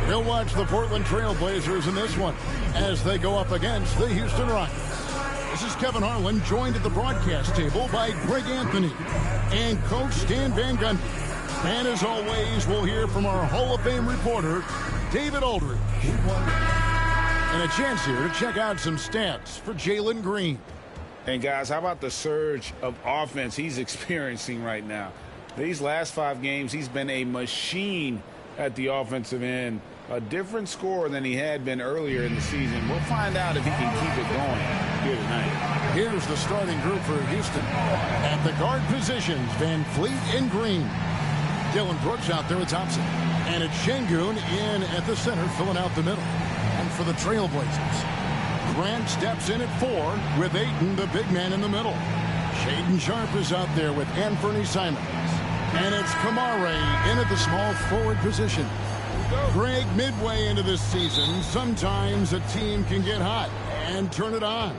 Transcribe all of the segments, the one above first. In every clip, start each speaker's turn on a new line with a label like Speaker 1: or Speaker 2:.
Speaker 1: He'll watch the Portland Trail Blazers in this one as they go up against the Houston Rockets. This is Kevin Harlan, joined at the broadcast table by Greg Anthony and Coach Stan Van Gundy. And as always, we'll hear from our Hall of Fame reporter, David Aldridge. And a chance here to check out some stats for Jalen Green.
Speaker 2: And guys, how about the surge of offense he's experiencing right now? These last 5 games, he's been a machine at the offensive end. A different scorer than he had been earlier in the season. We'll find out if he can keep it going here tonight.
Speaker 1: Here's the starting group for Houston. At the guard positions, Van Fleet and Green. Dylan Brooks out there with Thompson. And it's Şengün in at the center, filling out the middle. And for the Trailblazers, Grant steps in at 4 with Ayton, the big man, in the middle. Shaedon Sharpe is out there with Anthony Simons. And it's Kamare in at the small forward position. Greg, midway into this season, sometimes a team can get hot and turn it on.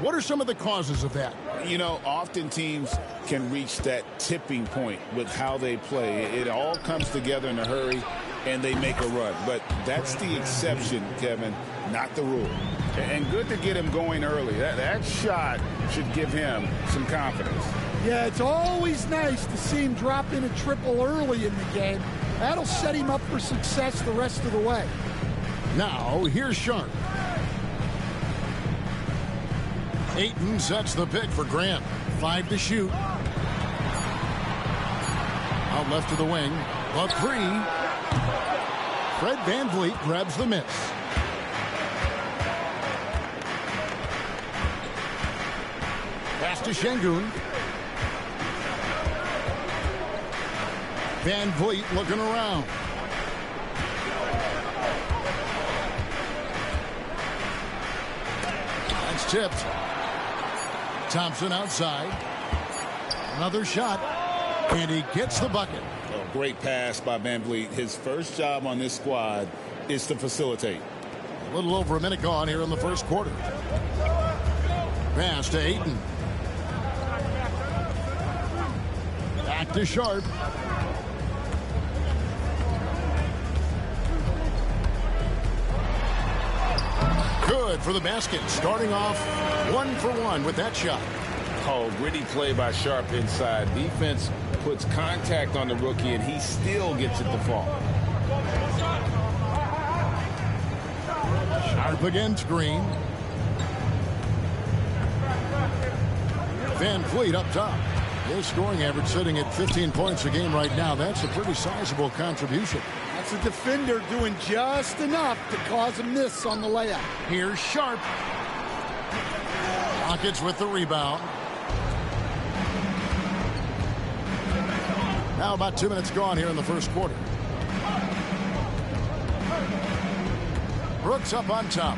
Speaker 1: What are some of the causes of that?
Speaker 2: You know, often teams can reach that tipping point with how they play. It all comes together in a hurry, and they make a run. But that's the exception, Kevin, not the rule. And good to get him going early. That shot should give him some confidence.
Speaker 3: Yeah, it's always nice to see him drop in a triple early in the game. That'll set him up for success the rest of the way.
Speaker 1: Now, here's Sharpe. Ayton sets the pick for Grant. 5 to shoot. Out left to the wing. A 3. Fred VanVleet grabs the miss. Pass to Şengün. VanVleet looking around. That's tipped. Thompson outside. Another shot. And he gets the bucket.
Speaker 2: Oh, great pass by VanVleet. His first job on this squad is to facilitate.
Speaker 1: A little over a minute gone here in the first quarter. Pass to Ayton. Back to Sharpe. Good for the basket. Starting off 1 for 1 with that shot.
Speaker 2: Oh, gritty play by Sharpe inside. Defense puts contact on the rookie, and he still gets it to fall.
Speaker 1: Sharpe against Green. VanVleet up top. His scoring average sitting at 15 points a game right now. That's a pretty sizable contribution.
Speaker 3: That's a defender doing just enough to cause a miss on the layup.
Speaker 1: Here's Sharpe. Rockets with the rebound. Now about 2 minutes gone here in the first quarter. Brooks up on top.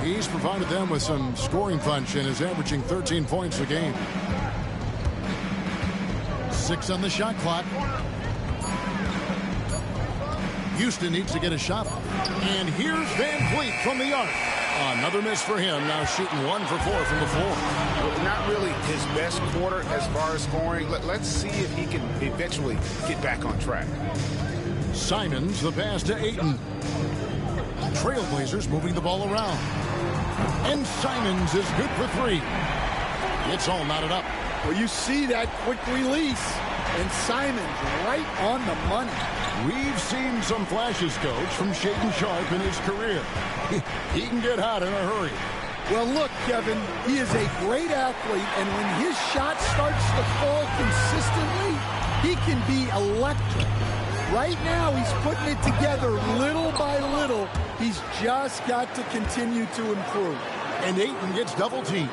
Speaker 1: He's provided them with some scoring punch and is averaging 13 points a game. 6 on the shot clock. Houston needs to get a shot. And here's VanVleet from the arc. Another miss for him. Now shooting 1 for 4 from the floor.
Speaker 2: Well, not really his best quarter as far as scoring. Let's see if he can eventually get back on track.
Speaker 1: Simons, the pass to Ayton. Trailblazers moving the ball around. And Simons is good for 3. It's all knotted up.
Speaker 3: Well, you see that quick release, and Simons right on the money.
Speaker 1: We've seen some flashes, Coach, from Shaedon Sharpe in his career. He can get hot in a hurry.
Speaker 3: Well, look, Kevin, he is a great athlete, and when his shot starts to fall consistently, he can be electric. Right now, he's putting it together little by little. He's just got to continue to improve.
Speaker 1: And Ayton gets double-teamed.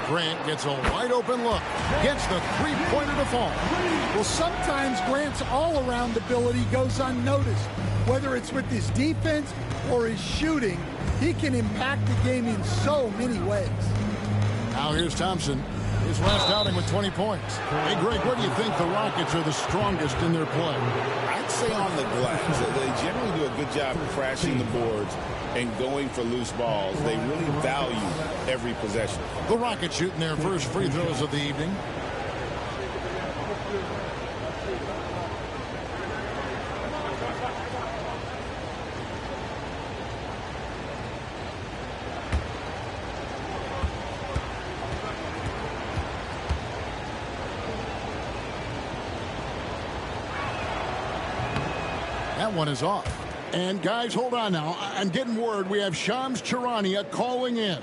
Speaker 1: Grant gets a wide-open look. Gets the three-pointer to fall.
Speaker 3: Well, sometimes Grant's all-around ability goes unnoticed. Whether it's with his defense or his shooting, he can impact the game in so many ways.
Speaker 1: Now here's Thompson. His last outing with 20 points. Hey, Greg, where do you think the Rockets are the strongest in their play?
Speaker 2: I'd say on the glass. They generally do a good job of crashing the boards and going for loose balls. They really value every possession.
Speaker 1: The Rockets shooting their first free throws of the evening. That one is off. And guys, hold on now. I'm getting word we have Shams Charania calling in.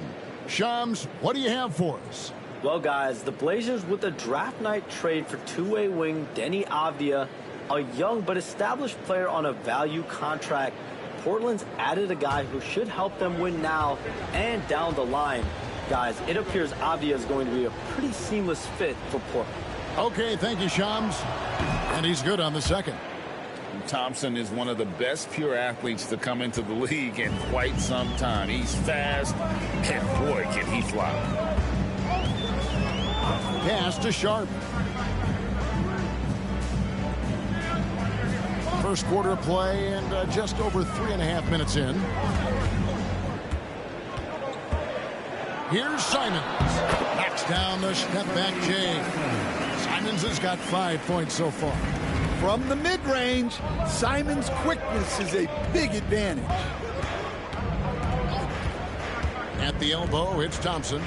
Speaker 1: Shams, what do you have for us?
Speaker 4: Well, guys, the Blazers with a draft night trade for two-way wing Denny Avdia, a young but established player on a value contract. Portland's added a guy who should help them win now and down the line. Guys, it appears Avdia is going to be a pretty seamless fit for Portland.
Speaker 1: Okay, thank you, Shams. And he's good on the second.
Speaker 2: Thompson is one of the best pure athletes to come into the league in quite some time. He's fast, and boy, can he fly.
Speaker 1: Pass to Sharp. First quarter of play and just over 3.5 minutes in. Here's Simons. Knocks down the step-back J. Simons has got 5 points so far.
Speaker 3: From the mid-range, Simons' quickness is a big advantage.
Speaker 1: At the elbow, it's Thompson.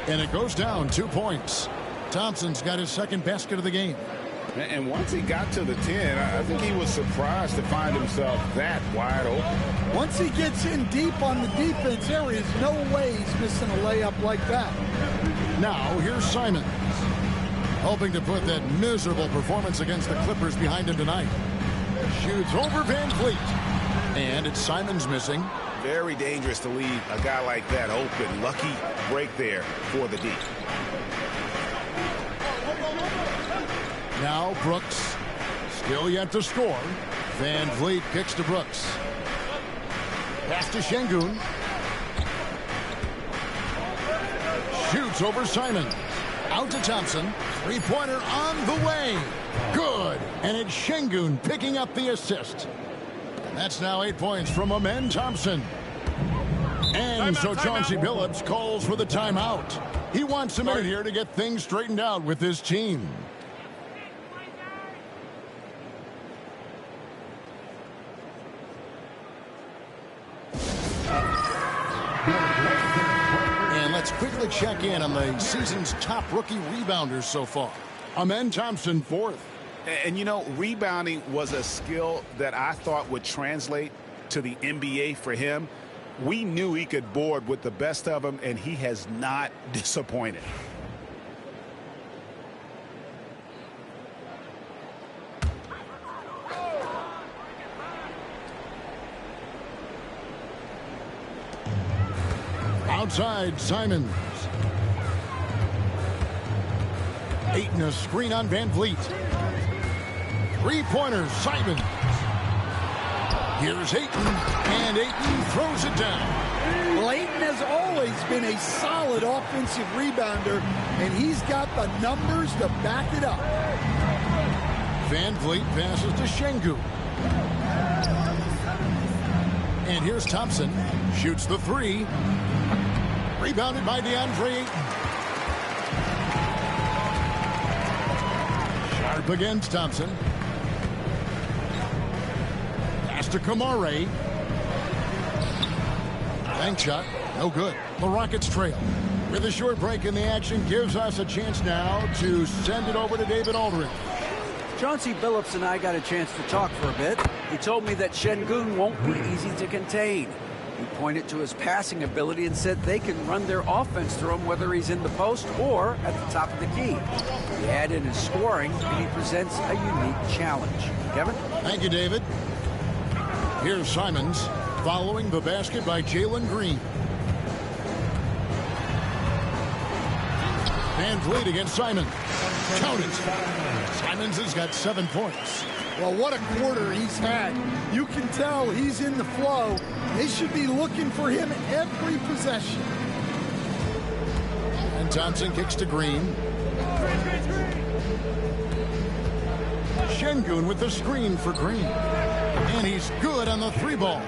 Speaker 1: And it goes down 2 points. Thompson's got his second basket of the game.
Speaker 2: And once he got to the 10, I think he was surprised to find himself that wide open.
Speaker 3: Once he gets in deep on the defense, there is no way he's missing a layup like that.
Speaker 1: Now, here's Simons. Hoping to put that miserable performance against the Clippers behind him tonight. Shoots over Van Fleet. And it's Simons missing.
Speaker 2: Very dangerous to leave a guy like that open. Lucky break there for the D.
Speaker 1: Now Brooks, still yet to score. Van Vliet kicks to Brooks. Pass to Şengün. Shoots over Simons. Out to Thompson. Three-pointer on the way. Good. And it's Şengün picking up the assist. That's now 8 points from Amen Thompson. And so Chauncey Billups calls for the timeout. He wants a minute here to get things straightened out with his team. And let's quickly check in on the season's top rookie rebounders so far. Amen Thompson, fourth.
Speaker 2: And, you know, rebounding was a skill that I thought would translate to the NBA for him. We knew he could board with the best of them, and he has not disappointed.
Speaker 1: Outside, Simons. Ayton, a screen on Van Vliet. Three-pointer, Simons. Here's Ayton, and Ayton throws it down.
Speaker 3: Well, Ayton has always been a solid offensive rebounder, and he's got the numbers to back it up.
Speaker 1: Van Vliet passes to Şengün. And here's Thompson. Shoots the three. Rebounded by DeAndre Ayton. Sharp against Thompson. Pass to Kamare. Bank shot. No good. The Rockets trail. With a short break in the action gives us a chance now to send it over to David Aldridge.
Speaker 5: Chauncey Billups and I got a chance to talk for a bit. He told me that Şengün won't be easy to contain. He pointed to his passing ability and said they can run their offense through him whether he's in the post or at the top of the key. He add in his scoring, and he presents a unique challenge. Kevin?
Speaker 1: Thank you, David. Here's Simons following the basket by Jalen Green. Van Vliet against Simons. Count it. Simons has got 7 points.
Speaker 3: Well, what a quarter he's had. You can tell he's in the flow. They should be looking for him every possession.
Speaker 1: And Thompson kicks to Green. Şengün with the screen for Green. And he's good on the three ball.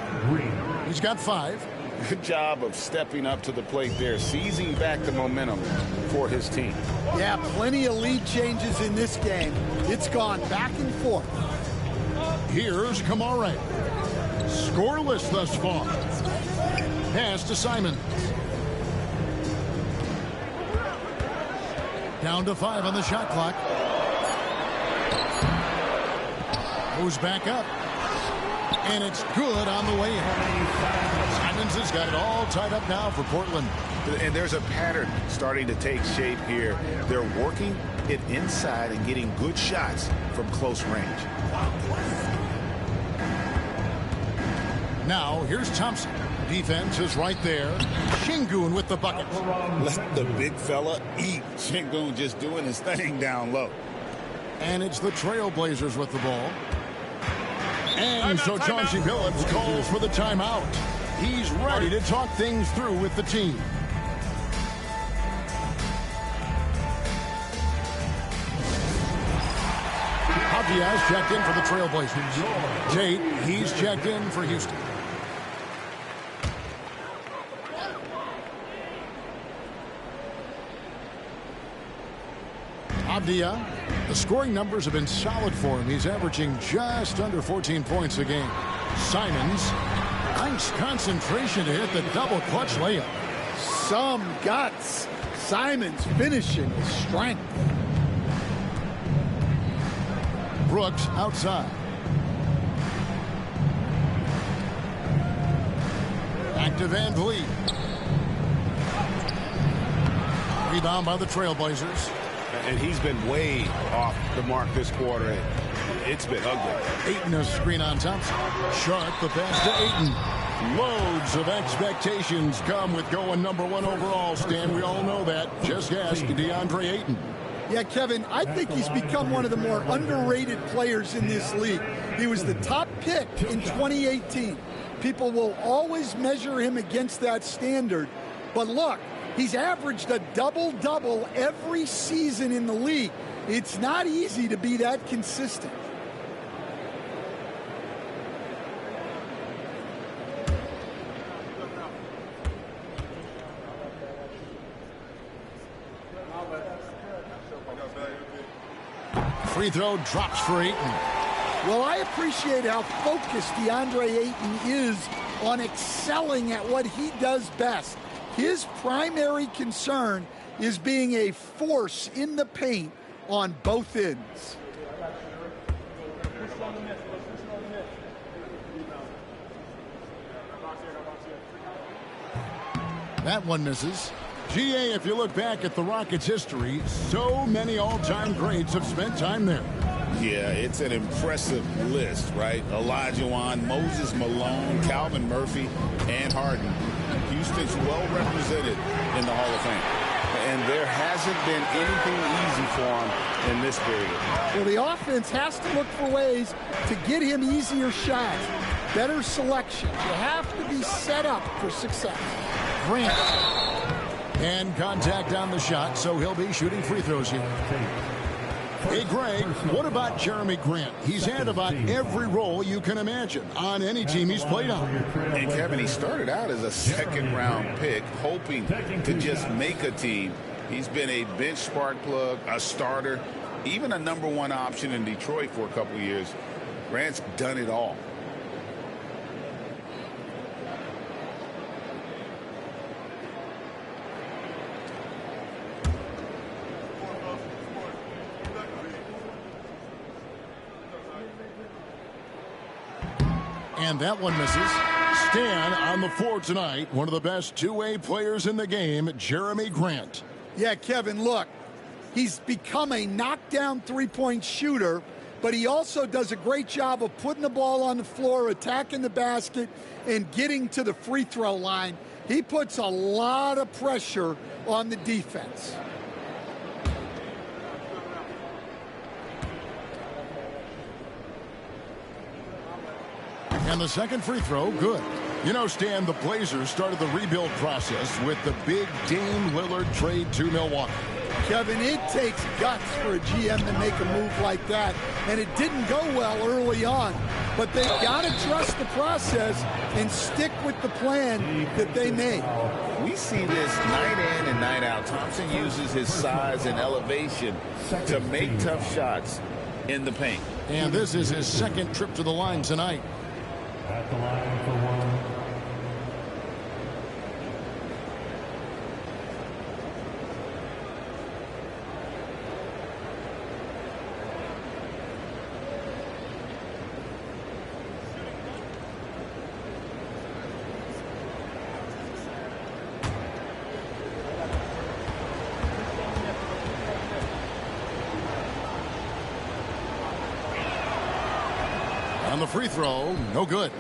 Speaker 1: He's got 5.
Speaker 2: Good job of stepping up to the plate there, seizing back the momentum for his team.
Speaker 3: Yeah, plenty of lead changes in this game. It's gone back and forth.
Speaker 1: Here's Kamare. Scoreless thus far. Pass to Simons. Down to 5 on the shot clock. goes back up. And it's good on the way in. Simons has got it all tied up now for Portland.
Speaker 2: And there's a pattern starting to take shape here. They're working it inside and getting good shots from close range.
Speaker 1: Now, here's Thompson. Defense is right there. Şengün with the bucket.
Speaker 2: Let the big fella eat. Şengün just doing his thing down low.
Speaker 1: And it's the Trailblazers with the ball. And so Chauncey Billups calls for the timeout. He's ready to talk things through with the team. Diaz checked in for the Trailblazers. Tate, he's checked in for Houston. Avdia, the scoring numbers have been solid for him. He's averaging just under 14 points a game. Simons, nice concentration to hit the double clutch layup.
Speaker 3: Some guts. Simons finishing with strength.
Speaker 1: Brooks outside. Back to Van Vliet. Rebound by the Trailblazers.
Speaker 6: And he's been way off the mark this quarter. It's been ugly.
Speaker 1: Ayton a screen on Thompson. Sharp the pass to Ayton. Loads of expectations come with going #1 overall, Stan. We all know that. Just ask DeAndre Ayton.
Speaker 3: Yeah, Kevin, I think he's become one of the more underrated players in this league. He was the top pick in 2018. People will always measure him against that standard. But look, he's averaged a double-double every season in the league. It's not easy to be that consistent.
Speaker 1: Free throw drops for Ayton.
Speaker 3: Well, I appreciate how focused DeAndre Ayton is on excelling at what he does best. His primary concern is being a force in the paint on both ends.
Speaker 1: That one misses. GA, if you look back at the Rockets' history, so many all-time greats have spent time there.
Speaker 2: Yeah, it's an impressive list, right? Olajuwon, Moses Malone, Calvin Murphy, and Harden. Houston's well represented in the Hall of Fame. And there hasn't been anything easy for him in this period.
Speaker 3: Well, the offense has to look for ways to get him easier shots, better selections. You have to be set up for success.
Speaker 1: Grant. And contact on the shot, so he'll be shooting free throws here. Hey, Greg, what about Jeremy Grant? He's had about every role you can imagine on any team he's played on.
Speaker 2: And, Kevin, he started out as a second-round pick, hoping to just make a team. He's been a bench spark plug, a starter, even a #1 option in Detroit for a couple years. Grant's done it all.
Speaker 1: And that one misses. Stan on the floor tonight, one of the best two-way players in the game, Jeremy Grant.
Speaker 3: Yeah, Kevin, look, he's become a knockdown three-point shooter, but he also does a great job of putting the ball on the floor, attacking the basket, and getting to the free throw line. He puts a lot of pressure on the defense.
Speaker 1: And the second free throw, good. You know, Stan, the Blazers started the rebuild process with the big Dame Lillard trade to Milwaukee.
Speaker 3: Kevin, it takes guts for a GM to make a move like that, and it didn't go well early on. But they've got to trust the process and stick with the plan that they made.
Speaker 2: We see this night in and night out. Thompson uses his size and elevation to make tough shots in the paint.
Speaker 1: And this is his second trip to the line tonight.
Speaker 7: At the line for one.
Speaker 1: On the free throw, no good.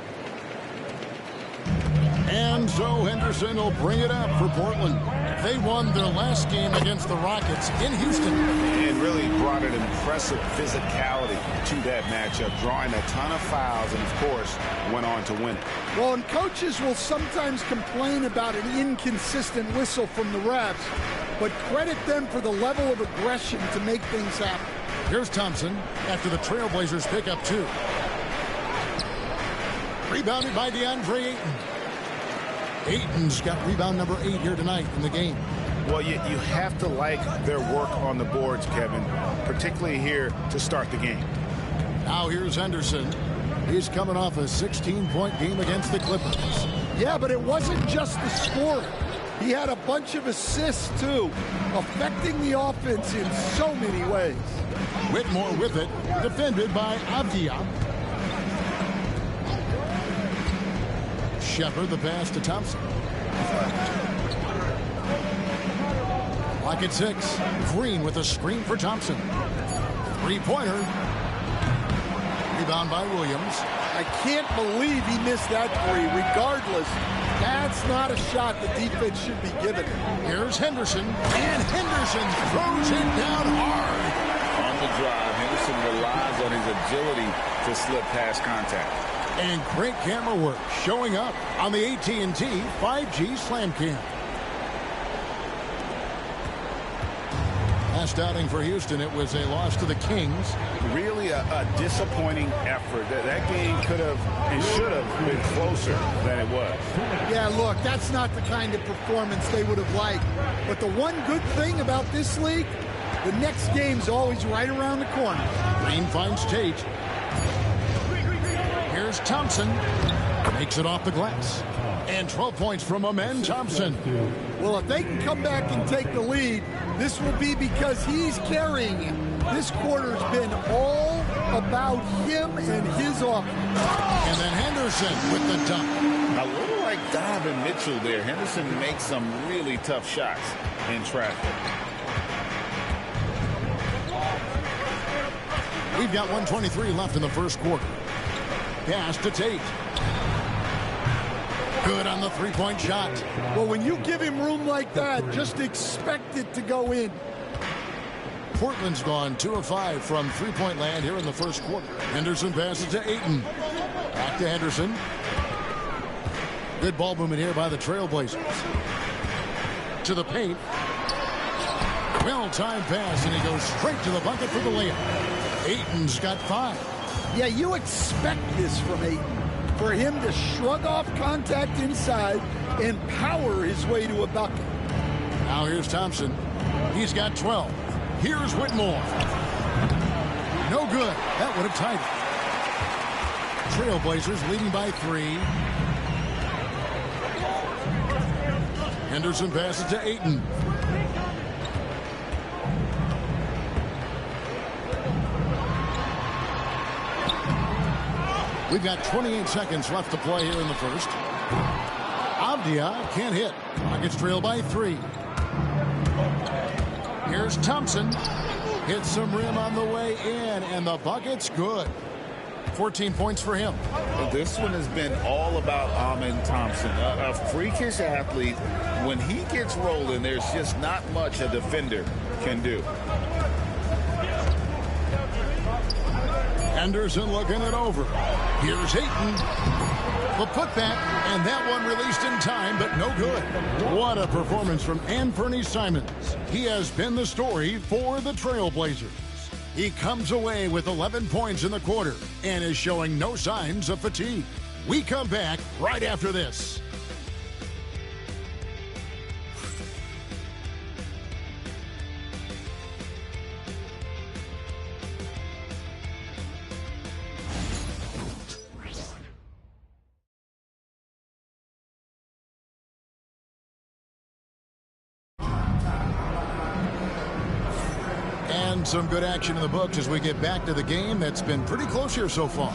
Speaker 1: And so Henderson will bring it up for Portland. They won their last game against the Rockets in Houston.
Speaker 2: And really brought an impressive physicality to that matchup, drawing a ton of fouls and, of course, went on to win it.
Speaker 3: Well, and coaches will sometimes complain about an inconsistent whistle from the refs, but credit them for the level of aggression to make things happen.
Speaker 1: Here's Thompson after the Trailblazers pick up 2. Rebounded by DeAndre Ayton. Ayton's got rebound number 8 here tonight in the game.
Speaker 2: Well, you have to like their work on the boards, Kevin, particularly here to start the game.
Speaker 1: Now here's Henderson. He's coming off a 16-point game against the Clippers.
Speaker 3: Yeah, but it wasn't just the scoring. He had a bunch of assists, too, affecting the offense in so many ways.
Speaker 1: Whitmore with it, defended by Avdia. Shepard the pass to Thompson. Lock at 6. Green with a screen for Thompson. 3-pointer. Rebound by Williams.
Speaker 3: I can't believe he missed that 3. Regardless, that's not a shot the defense should be giving.
Speaker 1: Here's Henderson, and Henderson throws it down hard.
Speaker 2: On the drive, Henderson relies on his agility to slip past contact.
Speaker 1: And great camera work showing up on the AT&T 5G Slam Cam. Last outing for Houston, it was a loss to the Kings.
Speaker 2: Really a disappointing effort. That game could have and should have been closer than it was.
Speaker 3: Yeah, look, that's not the kind of performance they would have liked. But the one good thing about this league, the next game's always right around the corner.
Speaker 1: Green finds Tate. Here's Thompson. Makes it off the glass. And 12 points from Amen Thompson.
Speaker 3: Well, if they can come back and take the lead, this will be because he's carrying him. This quarter's been all about him and his offense.
Speaker 1: And then Henderson with the dunk.
Speaker 2: A little like Donovan Mitchell there. Henderson makes some really tough shots in traffic.
Speaker 1: We've got 1:23 left in the first quarter. Pass to Tate. Good on the three-point shot.
Speaker 3: Well, when you give him room like that, just expect it to go in.
Speaker 1: Portland's gone 2 of 5 from three-point land here in the first quarter. Henderson passes to Ayton. Back to Henderson. Good ball movement here by the Trailblazers. To the paint. Well-timed pass, and he goes straight to the bucket for the layup. Ayton's got 5.
Speaker 3: Yeah, you expect this from Ayton. For him to shrug off contact inside and power his way to a bucket.
Speaker 1: Now here's Thompson. He's got 12. Here's Whitmore. No good. That would have tied it. Trailblazers leading by 3. Henderson passes to Ayton. We've got 28 seconds left to play here in the first. Avdia can't hit. Rockets trail by 3. Here's Thompson. Hits some rim on the way in, and the bucket's good. 14 points for him.
Speaker 2: This one has been all about Amen Thompson. A freakish athlete. When he gets rolling, there's just not much a defender can do.
Speaker 1: Henderson looking it over. Here's Ayton. The putback, and that one released in time, but no good. What a performance from Anthony Simons. He has been the story for the Trailblazers. He comes away with 11 points in the quarter and is showing no signs of fatigue. We come back right after this. Some good action in the books as we get back to the game that's been pretty close here so far.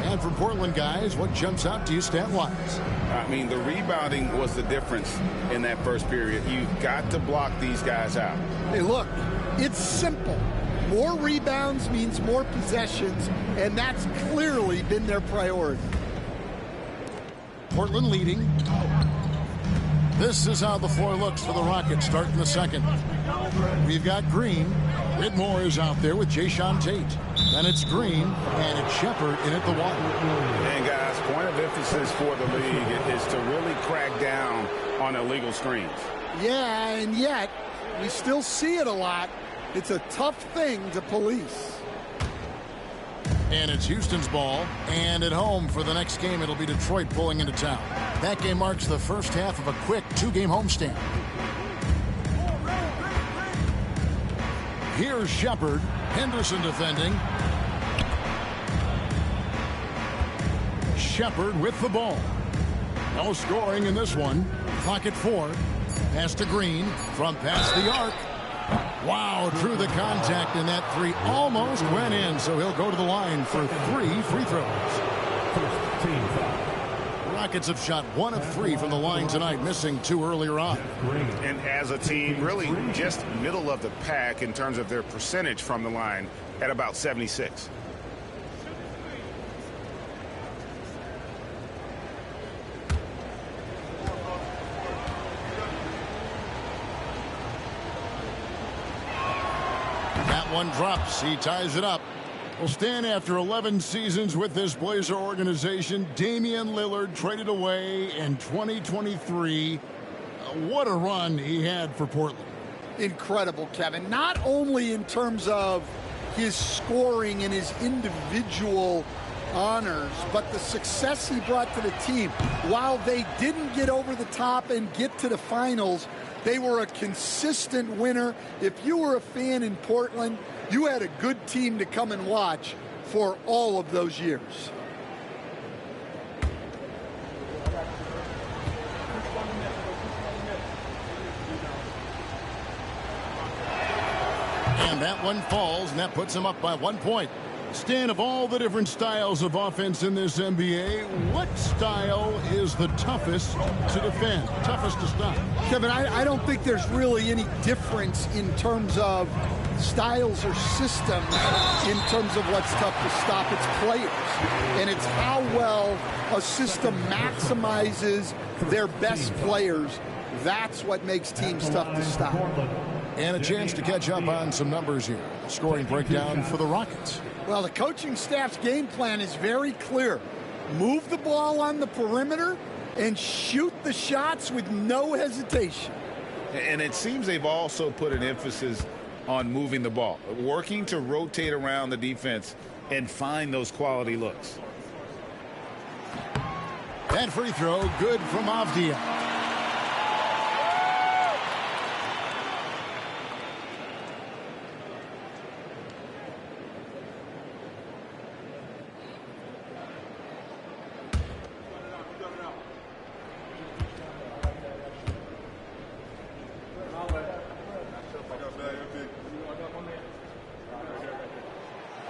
Speaker 1: And from Portland, guys, what jumps out to you stat-wise?
Speaker 2: I mean, the rebounding was the difference in that first period. You've got to block these guys out.
Speaker 3: Hey, look, it's simple. More rebounds means more possessions, and that's clearly been their priority.
Speaker 1: Portland leading. This is how the floor looks for the Rockets starting the second. We've got Green. Whitmore is out there with Jayshawn Tate. Then it's Green, and it's Shepard in at the one.
Speaker 2: And guys, point of emphasis for the league is to really crack down on illegal screens.
Speaker 3: Yeah, and yet we still see it a lot. It's a tough thing to police.
Speaker 1: And it's Houston's ball. And at home for the next game, it'll be Detroit pulling into town. That game marks the first half of a quick two-game homestand. Here's Shepard. Henderson defending. Shepard with the ball. No scoring in this one. Clock at 4. Pass to Green. From past the arc. Wow, drew the contact, and that three almost went in, so he'll go to the line for 3 free throws.
Speaker 7: First team foul.
Speaker 1: Rockets have shot 1 of 3 from the line tonight, missing 2 earlier on.
Speaker 2: And as a team, really just middle of the pack in terms of their percentage from the line at about 76.
Speaker 1: One drops. He ties it up. Well, Stan, after 11 seasons with this Blazer organization, Damian Lillard traded away in 2023. What a run he had for Portland.
Speaker 3: Incredible, Kevin. Not only in terms of his scoring and his individual honors, but the success he brought to the team. While they didn't get over the top and get to the finals, they were a consistent winner. If you were a fan in Portland, you had a good team to come and watch for all of those years.
Speaker 1: And that one falls, and that puts him up by 1 point. Stan, of all the different styles of offense in this NBA, what style is the toughest to defend, toughest to stop?
Speaker 3: Kevin, I don't think there's really any difference in terms of styles or systems in terms of what's tough to stop. It's players, and it's how well a system maximizes their best players. That's what makes teams tough to stop.
Speaker 1: And a chance to catch up on some numbers here. Scoring breakdown for the Rockets.
Speaker 3: Well, the coaching staff's game plan is very clear. Move the ball on the perimeter and shoot the shots with no hesitation.
Speaker 2: And it seems they've also put an emphasis on moving the ball, working to rotate around the defense and find those quality looks.
Speaker 1: That free throw good from Avdia.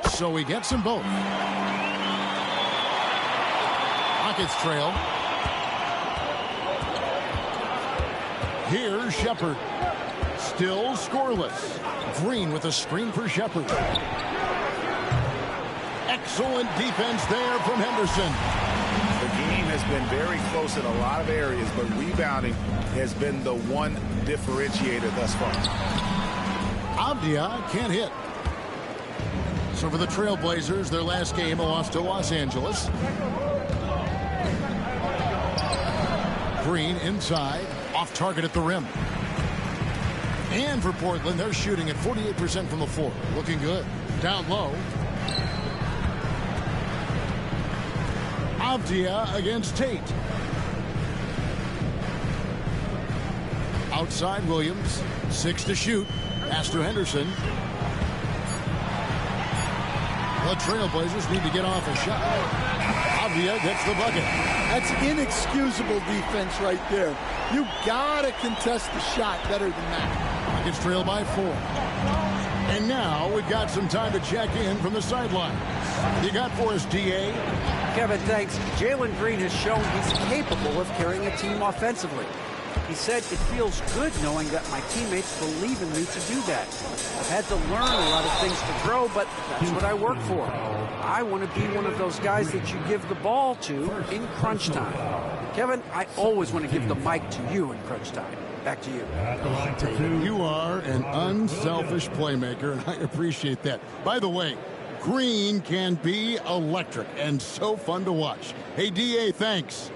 Speaker 1: So he gets them both. Rockets trail. Here's Shepard. Still scoreless. Green with a screen for Shepard. Excellent defense there from Henderson.
Speaker 2: The game has been very close in a lot of areas, but rebounding has been the one differentiator thus far.
Speaker 1: Avdia can't hit. So for the Trailblazers, their last game, a loss to Los Angeles. Green inside, off target at the rim. And for Portland, they're shooting at 48% from the floor. Looking good. Down low. Avdia against Tate. Outside Williams. 6 to shoot. Pass to Henderson. The Trailblazers need to get off a shot. Avdia gets the bucket.
Speaker 3: That's inexcusable defense right there. You gotta contest the shot better than that.
Speaker 1: Rockets trail by 4. And now we've got some time to check in from the sideline. You got for us, DA?
Speaker 5: Kevin, thanks. Jalen Green has shown he's capable of carrying a team offensively. He said it feels good knowing that my teammates believe in me to do that. I've had to learn a lot of things to grow, but that's what I work for. I want to be one of those guys that you give the ball to in crunch time. Kevin, I always want to give the mic to you in crunch time. Back to you.
Speaker 1: You are an unselfish playmaker, and I appreciate that. By the way, Green can be electric and so fun to watch. Hey, DA, thanks.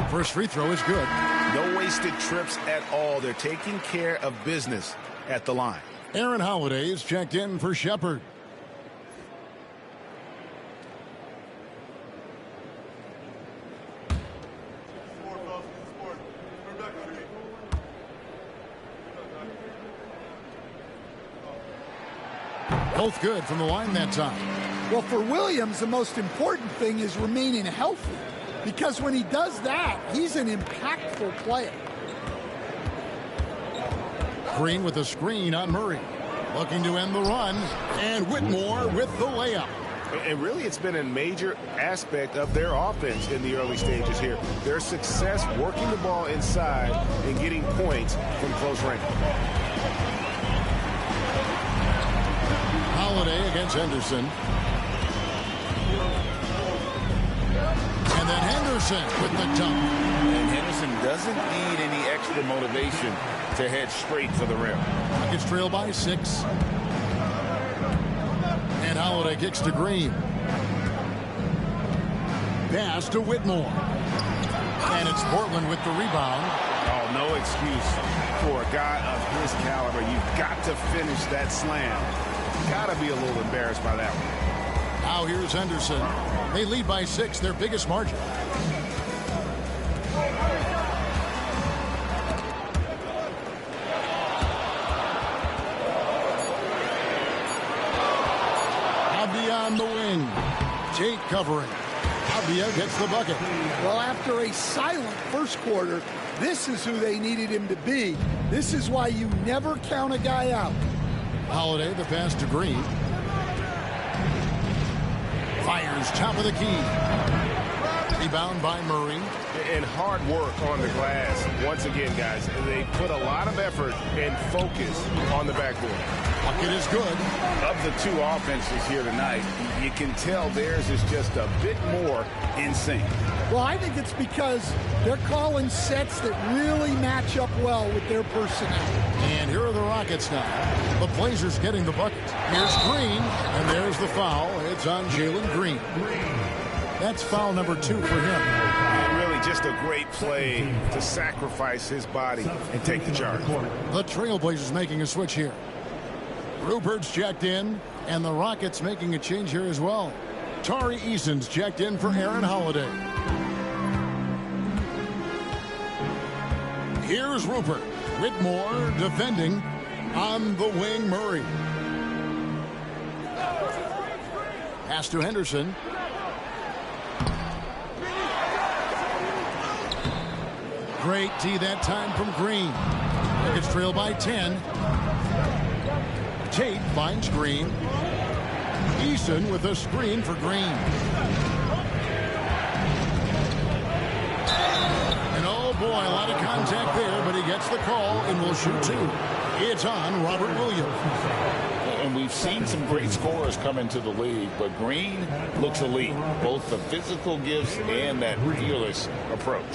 Speaker 1: First free throw is good.
Speaker 2: No wasted trips at all. They're taking care of business at the line.
Speaker 1: Aaron Holiday is checked in for Shepard. Both good from the line that time.
Speaker 3: Well, for Williams, the most important thing is remaining healthy, because when he does that, he's an impactful player.
Speaker 1: Green with a screen on Murray. Looking to end the run. And Whitmore with the layup.
Speaker 2: And really, it's been a major aspect of their offense in the early stages here. Their success working the ball inside and getting points from close range.
Speaker 1: Holiday against Henderson. And then Henderson with the dunk.
Speaker 2: And Henderson doesn't need any extra motivation to head straight for the rim.
Speaker 1: Nuggets trail by 6. And Holiday kicks to Green. Pass to Whitmore. And it's Portland with the rebound.
Speaker 2: Oh, no excuse for a guy of his caliber. You've got to finish that slam. Got to be a little embarrassed by that one.
Speaker 1: Now here's Henderson. They lead by 6, their biggest margin. Abia on the wing. Tate covering. Abia gets the bucket.
Speaker 3: Well, after a silent first quarter, this is who they needed him to be. This is why you never count a guy out.
Speaker 1: Holiday, the pass to Green. Fires top of the key. Rebound by Murray.
Speaker 2: And hard work on the glass. Once again, guys, they put a lot of effort and focus on the backboard.
Speaker 1: Bucket is good.
Speaker 2: Of the two offenses here tonight, you can tell theirs is just a bit more in sync.
Speaker 3: Well, I think it's because they're calling sets that really match up well with their personnel.
Speaker 1: And here are the Rockets now. The Blazers getting the bucket. Here's Green, and there's the foul. It's on Jalen Green. That's foul number 2 for him.
Speaker 2: And really just a great play to sacrifice his body and take the charge.
Speaker 1: The Trailblazers making a switch here. Rupert's checked in, and the Rockets making a change here as well. Tari Eason's checked in for Aaron Holiday. Here's Rupert. Whitmore defending on the wing. Murray. Pass to Henderson. Great tee that time from Green. Nuggets trail by 10. Tate finds Green. Eason with a screen for Green. And oh boy, a lot of contact there, but he gets the call and will shoot 2. It's on Robert Williams.
Speaker 2: And we've seen some great scorers come into the league, but Green looks elite. Both the physical gifts and that fearless approach.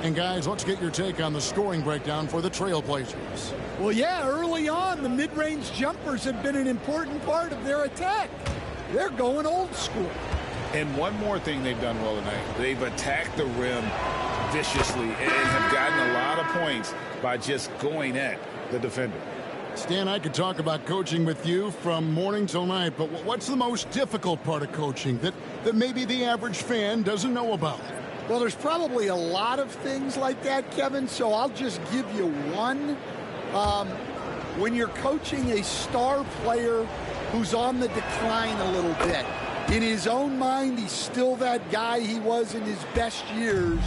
Speaker 1: And guys, let's get your take on the scoring breakdown for the Trailblazers.
Speaker 3: Well, yeah, early on, the mid-range jumpers have been an important part of their attack. They're going old school.
Speaker 2: And one more thing they've done well tonight. They've attacked the rim viciously and have gotten a lot of points by just going at the defender.
Speaker 1: Stan, I could talk about coaching with you from morning till night, but what's the most difficult part of coaching that maybe the average fan doesn't know about?
Speaker 3: Well, there's probably a lot of things like that, Kevin, so I'll just give you one. When you're coaching a star player who's on the decline a little bit, in his own mind, he's still that guy he was in his best years,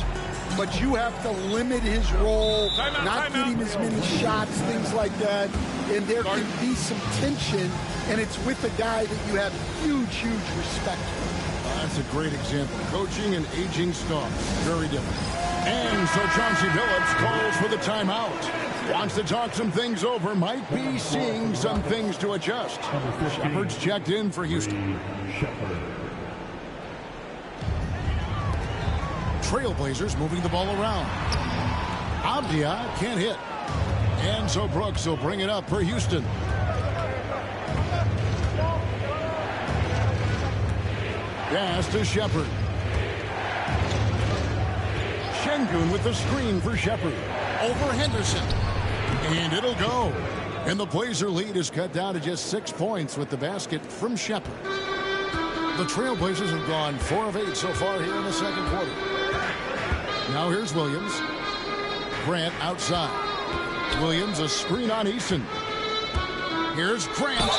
Speaker 3: but you have to limit his role, not get him as many shots, things like that. and there can be some tension, and it's with a guy that you have huge respect for.
Speaker 1: That's a great example. Coaching an aging star. Very different. And so Chauncey Billups calls for the timeout. Wants to talk some things over. Might be seeing some things to adjust. Shepard's checked in for Houston. Trailblazers moving the ball around. Avdia can't hit. And so Brooks will bring it up for Houston. Pass to Shepard. Şengün with the screen for Shepard. Over Henderson. And it'll go. And the Blazer lead is cut down to just 6 points with the basket from Shepard. The Trailblazers have gone 4 of 8 so far here in the second quarter. Now here's Williams. Grant outside. Williams a screen on Eason. Here's Grant.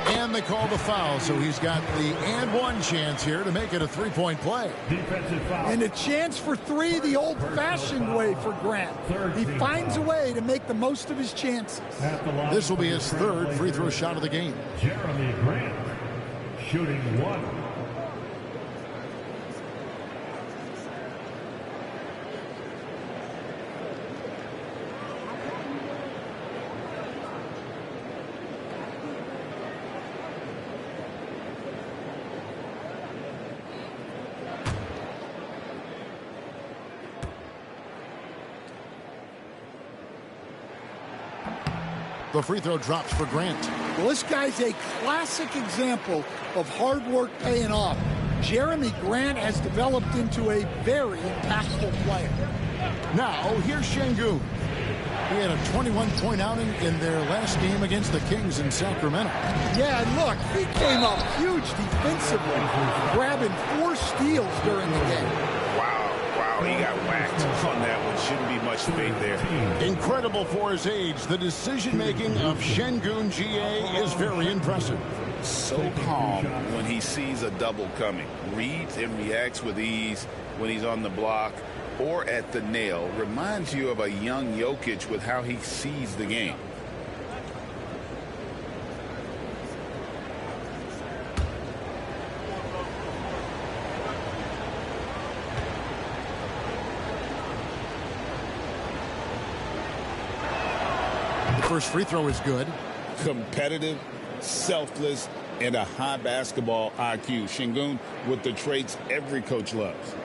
Speaker 1: And they call the foul, so he's got the and one chance here to make it a three-point play.
Speaker 3: And a chance for three the old-fashioned way for Grant. He finds a way to make the most of his chances.
Speaker 1: This will be his third free throw shot of the game.
Speaker 7: Jeremy Grant shooting one.
Speaker 1: The free throw drops for Grant.
Speaker 3: Well, this guy's a classic example of hard work paying off. Jeremy Grant has developed into a very impactful player.
Speaker 1: Now, here's Şengün. He had a 21-point outing in their last game against the Kings in Sacramento.
Speaker 3: Yeah, and look, he came up huge defensively, grabbing 4 steals during the game.
Speaker 2: Wow, he got whacked on that one. Shouldn't be much fate there.
Speaker 1: Incredible for his age. The decision-making of Şengün GA is very impressive.
Speaker 2: So calm when he sees a double coming. Reads and reacts with ease when he's on the block or at the nail. Reminds you of a young Jokic with how he sees the game.
Speaker 1: First free throw is good.
Speaker 2: Competitive, selfless, and a high basketball IQ. Şengün with the traits every coach loves.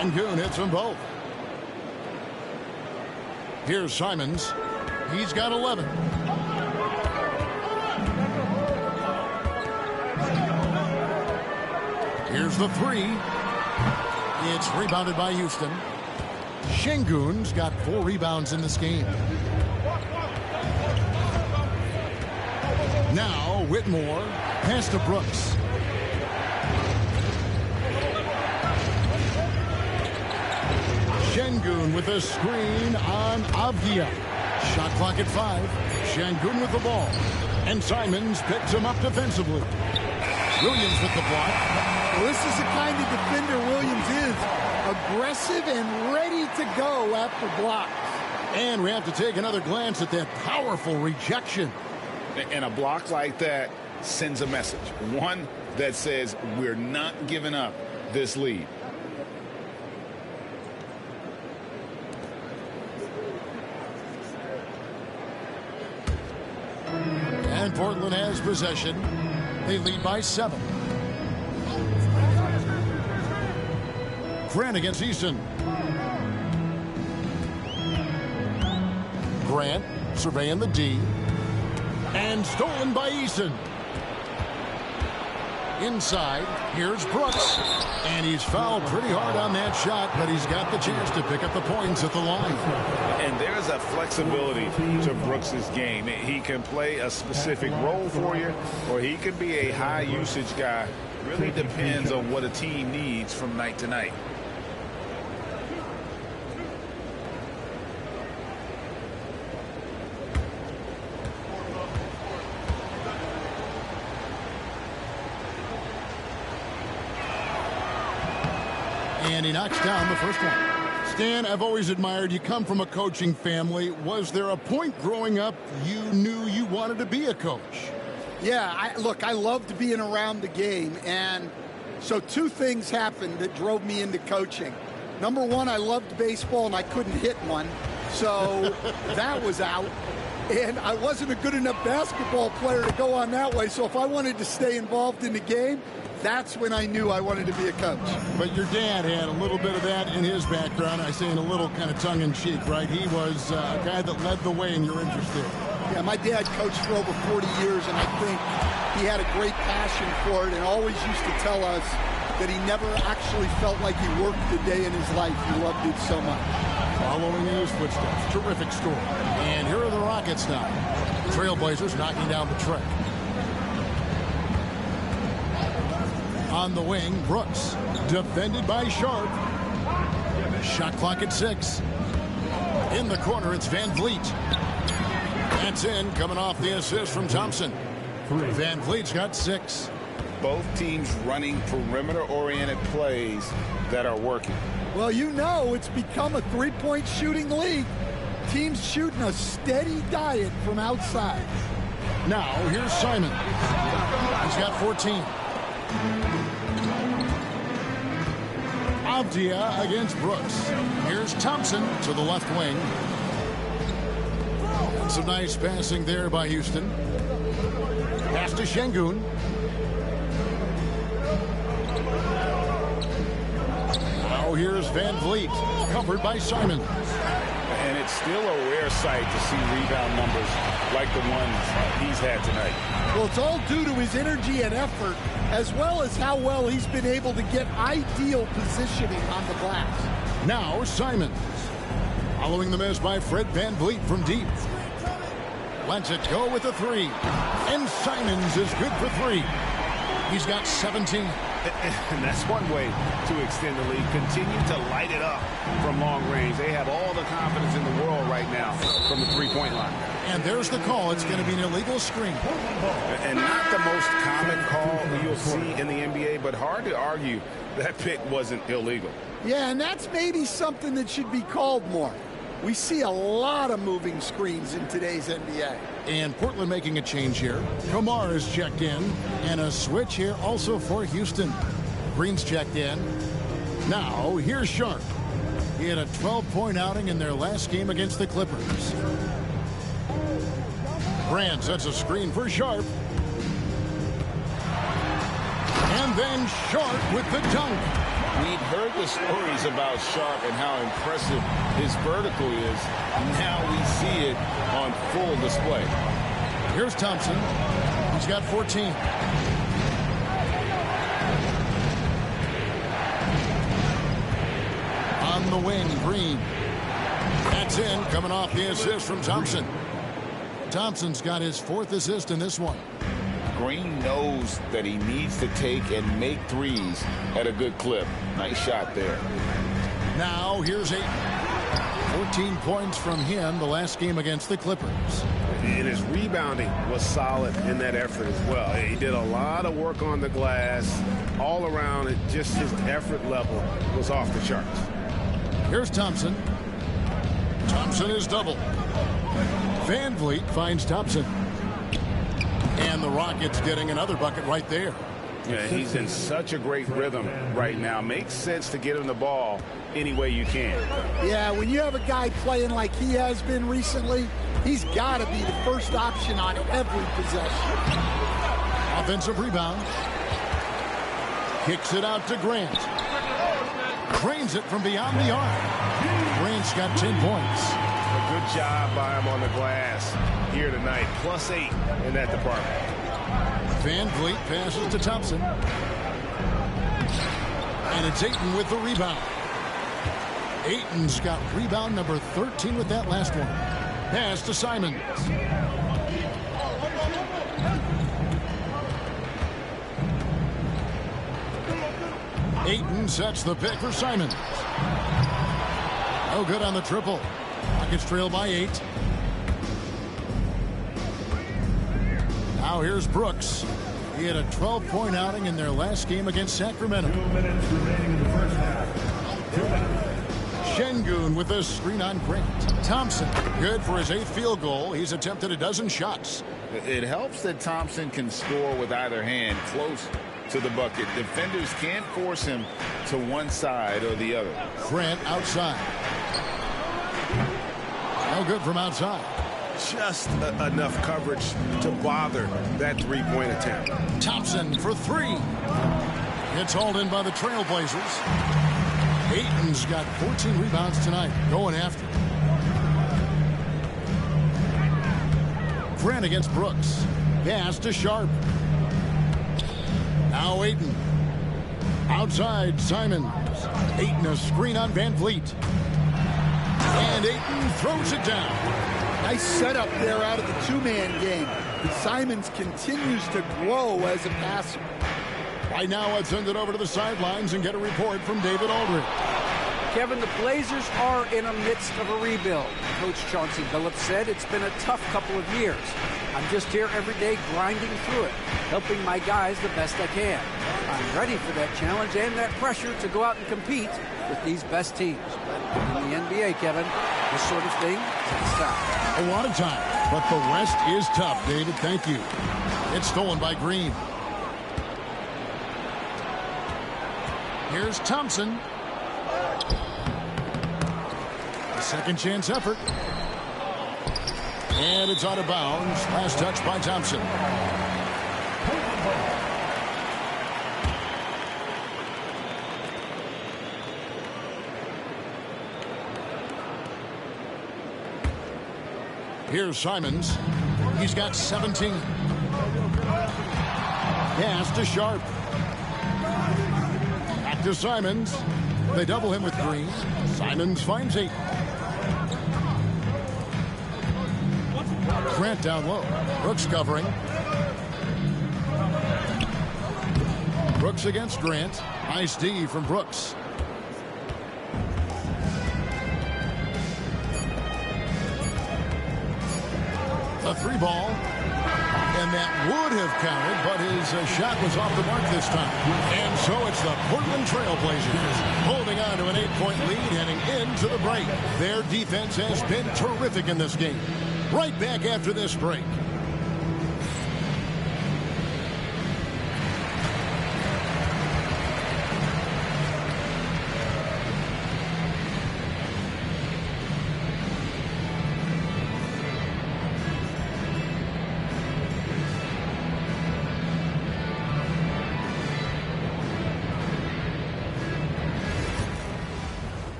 Speaker 1: Şengün hits them both. Here's Simons. He's got 11. Here's the three. It's rebounded by Houston. Şengün's got 4 rebounds in this game. Now Whitmore. Pass to Brooks. Şengün with a screen on Avdia. Shot clock at 5. Şengün with the ball. And Simons picks him up defensively. Williams with the block.
Speaker 3: Well, this is the kind of defender Williams is. Aggressive and ready to go after blocks.
Speaker 1: And we have to take another glance at that powerful rejection.
Speaker 2: And a block like that sends a message. One that says we're not giving up this lead.
Speaker 1: And Portland has possession. They lead by 7. Grant against Eason. Grant surveying the D. And stolen by Eason. Inside, here's Brooks. And he's fouled pretty hard on that shot, but he's got the chance to pick up the points at the line.
Speaker 2: And there's a flexibility to Brooks's game. He can play a specific role for you, or he could be a high-usage guy. Really depends on what a team needs from night to night.
Speaker 1: And he knocks down the first one. Stan, I've always admired you. Come from a coaching family. Was there a point growing up you knew you wanted to be a coach?
Speaker 3: Yeah, look, I loved being around the game. And so two things happened that drove me into coaching. Number one, I loved baseball and I couldn't hit one. So that was out. And I wasn't a good enough basketball player to go on that way. So if I wanted to stay involved in the game, that's when I knew I wanted to be a coach.
Speaker 1: But your dad had a little bit of that in his background. I say in a little kind of tongue-in-cheek, right? He was a guy that led the way in your interest there.
Speaker 3: Yeah, my dad coached for over 40 years, and I think he had a great passion for it and always used to tell us that he never actually felt like he worked a day in his life. He loved it so much.
Speaker 1: Following in his footsteps. Terrific score. And here are the Rockets now. Trailblazers knocking down the trick. On the wing, Brooks. Defended by Sharp. Shot clock at 6. In the corner, it's Van Vliet. That's in, coming off the assist from Thompson. Van Vliet's got 6.
Speaker 2: Both teams running perimeter-oriented plays that are working.
Speaker 3: Well, you know it's become a three-point shooting league. Teams shooting a steady diet from outside.
Speaker 1: Now, here's Simon. He's got 14. Avdia against Brooks. Here's Thompson to the left wing. Some nice passing there by Houston. Pass to Şengün. Now here's Van Vliet, covered by Simon.
Speaker 2: And it's still a rare sight to see rebound numbers like the ones he's had tonight.
Speaker 3: Well, it's all due to his energy and effort, as well as how well he's been able to get ideal positioning on the glass.
Speaker 1: Now Simons. Following the miss by Fred Van Vliet from deep. Lets it go with a 3. And Simons is good for 3. He's got 17.
Speaker 6: And that's one way to extend the lead. Continue to light it up from long range. They have all the confidence in the world right now from the three-point line.
Speaker 1: And there's the call. It's going to be an illegal screen.
Speaker 6: And not the most common call you'll see in the NBA, but hard to argue that pick wasn't illegal.
Speaker 3: Yeah, and that's maybe something that should be called more. We see a lot of moving screens in today's NBA.
Speaker 1: And Portland making a change here. Kumar is checked in. And a switch here also for Houston. Green's checked in. Now, here's Sharp. He had a 12-point outing in their last game against the Clippers. Grant sets a screen for Sharp. And then Sharp with the dunk.
Speaker 2: We've heard the stories about Sharp and how impressive his vertical is. Now we see it on full display.
Speaker 1: Here's Thompson. He's got 14. On the wing, Green. That's in, coming off the assist from Thompson. Thompson's got his 4th assist in this one.
Speaker 2: Green knows that he needs to take and make threes at a good clip. Nice shot there.
Speaker 1: Now here's 14 points from him the last game against the Clippers.
Speaker 6: And his rebounding was solid in that effort as well. He did a lot of work on the glass. All around it, just his effort level was off the charts.
Speaker 1: Here's Thompson. Thompson is double. Van Vliet finds Thompson. And the Rockets getting another bucket right there.
Speaker 6: Yeah, he's in such a great rhythm right now. Makes sense to get him the ball any way you can.
Speaker 3: Yeah, when you have a guy playing like he has been recently, he's got to be the first option on every possession.
Speaker 1: Offensive rebound. Kicks it out to Grant. Drains it from beyond the arc. Grant's got 10 points.
Speaker 6: A good job by him on the glass here tonight. +8 in that department.
Speaker 1: Van Vliet passes to Thompson. And it's Ayton with the rebound. Ayton's got rebound number 13 with that last one. Pass to Simons. Ayton sets the pick for Simons. No good on the triple. Rockets trail by 8. Now here's Brooks. He had a 12-point outing in their last game against Sacramento.
Speaker 7: 2 minutes remaining in the first half. 2 minutes.
Speaker 1: Şengün with a screen on Grant. Thompson, good for his 8th field goal. He's attempted a dozen shots.
Speaker 2: It helps that Thompson can score with either hand close to the bucket. Defenders can't force him to one side or the other.
Speaker 1: Grant outside. No good from outside.
Speaker 6: Just enough coverage to bother that three-point attempt.
Speaker 1: Thompson for 3. It's hauled in by the Trailblazers. Ayton's got 14 rebounds tonight, going after. Grant against Brooks. Pass to Sharp. Now Ayton. Outside, Simons. Ayton a screen on Van Vliet. And Ayton throws it down.
Speaker 3: Nice setup there out of the two-man game. Simons continues to grow as a passer.
Speaker 1: Right now, let's send it over to the sidelines and get a report from David Aldridge.
Speaker 5: Kevin, the Blazers are in the midst of a rebuild. Coach Chauncey Billups said it's been a tough couple of years. I'm just here every day grinding through it, helping my guys the best I can. I'm ready for that challenge and that pressure to go out and compete with these best teams. But in the NBA, Kevin, this sort of thing takes time.
Speaker 1: A lot of time, but the West is tough, David. Thank you. It's stolen by Green. Here's Thompson. A second chance effort. And it's out of bounds. Last touch by Thompson. Here's Simons. He's got 17. Pass to Sharp. Back to Simons. They double him with Green. Simons finds 8. Grant down low. Brooks covering. Brooks against Grant. Nice D from Brooks. A 3-ball. And that would have counted, but his shot was off the mark this time. And so it's the Portland Trailblazers holding on to an 8-point lead heading into the break. Their defense has been terrific in this game. Right back after this break.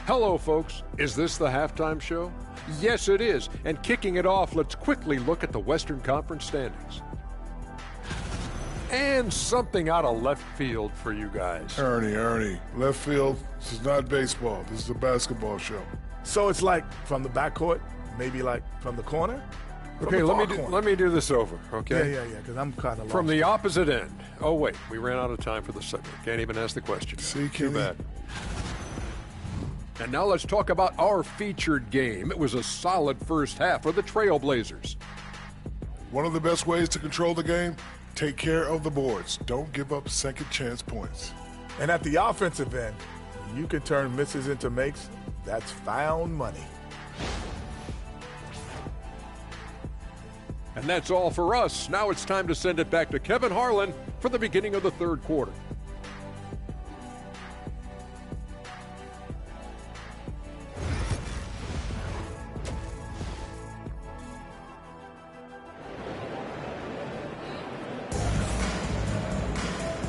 Speaker 8: Hello, folks. Is this the halftime show? Yes, it is. And kicking it off, let's quickly look at the Western Conference standings. And something out of left field for you guys.
Speaker 9: Ernie, left field, this is not baseball. This is a basketball show.
Speaker 10: So it's like from the backcourt, maybe like from the corner?
Speaker 8: Okay, let me do this over, okay?
Speaker 10: Yeah, because I'm kind of lost.
Speaker 8: From the opposite end. Oh, wait, we ran out of time for the segment. Can't even ask the question.
Speaker 9: See,
Speaker 8: Too
Speaker 9: Kenny?
Speaker 8: bad. And now let's talk about our featured game. It was a solid first half for the Trailblazers.
Speaker 9: One of the best ways to control the game, take care of the boards. Don't give up second chance points.
Speaker 10: And at the offensive end, you can turn misses into makes. That's found money.
Speaker 8: And that's all for us. Now it's time to send it back to Kevin Harlan for the beginning of the third quarter.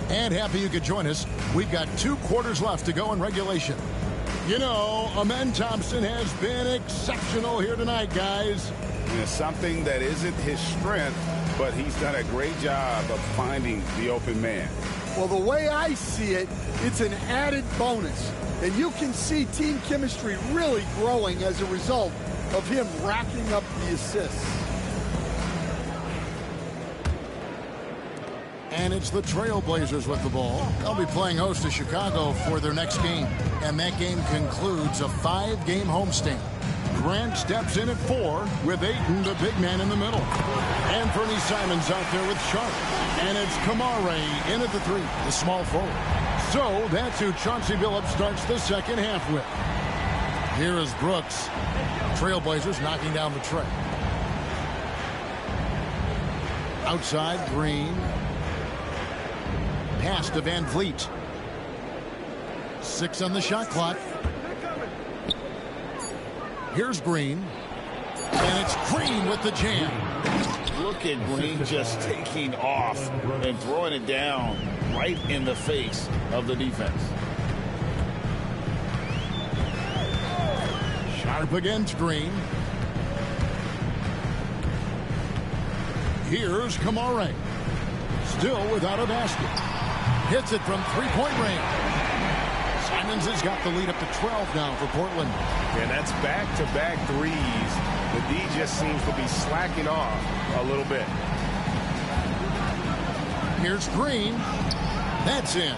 Speaker 1: And happy you could join us. We've got 2 quarters left to go in regulation. You know, Amen Thompson has been exceptional here tonight, guys.
Speaker 2: It's something that isn't his strength, but he's done a great job of finding the open man.
Speaker 3: Well, the way I see it, it's an added bonus. And you can see team chemistry really growing as a result of him racking up the assists.
Speaker 1: And it's the Trailblazers with the ball. They'll be playing host to Chicago for their next game. And that game concludes a 5-game homestand. Grant steps in at 4 with Ayton, the big man, in the middle. Anthony Simons out there with Sharp. And it's Kamare in at the 3, the small forward. So that's who Chauncey Billups starts the second half with. Here is Brooks. Trailblazers knocking down the tray. Outside, Green. Pass to Van Vliet. 6 on the shot clock. Here's Green. And it's Green with the jam.
Speaker 2: Look at Green just taking off and throwing it down right in the face of the defense.
Speaker 1: Sharp against Green. Here's Kamare. Still without a basket. Hits it from three-point range. Simons has got the lead up to 12 now for Portland.
Speaker 6: And that's back-to-back threes. The D just seems to be slacking off a little bit.
Speaker 1: Here's Green. That's in.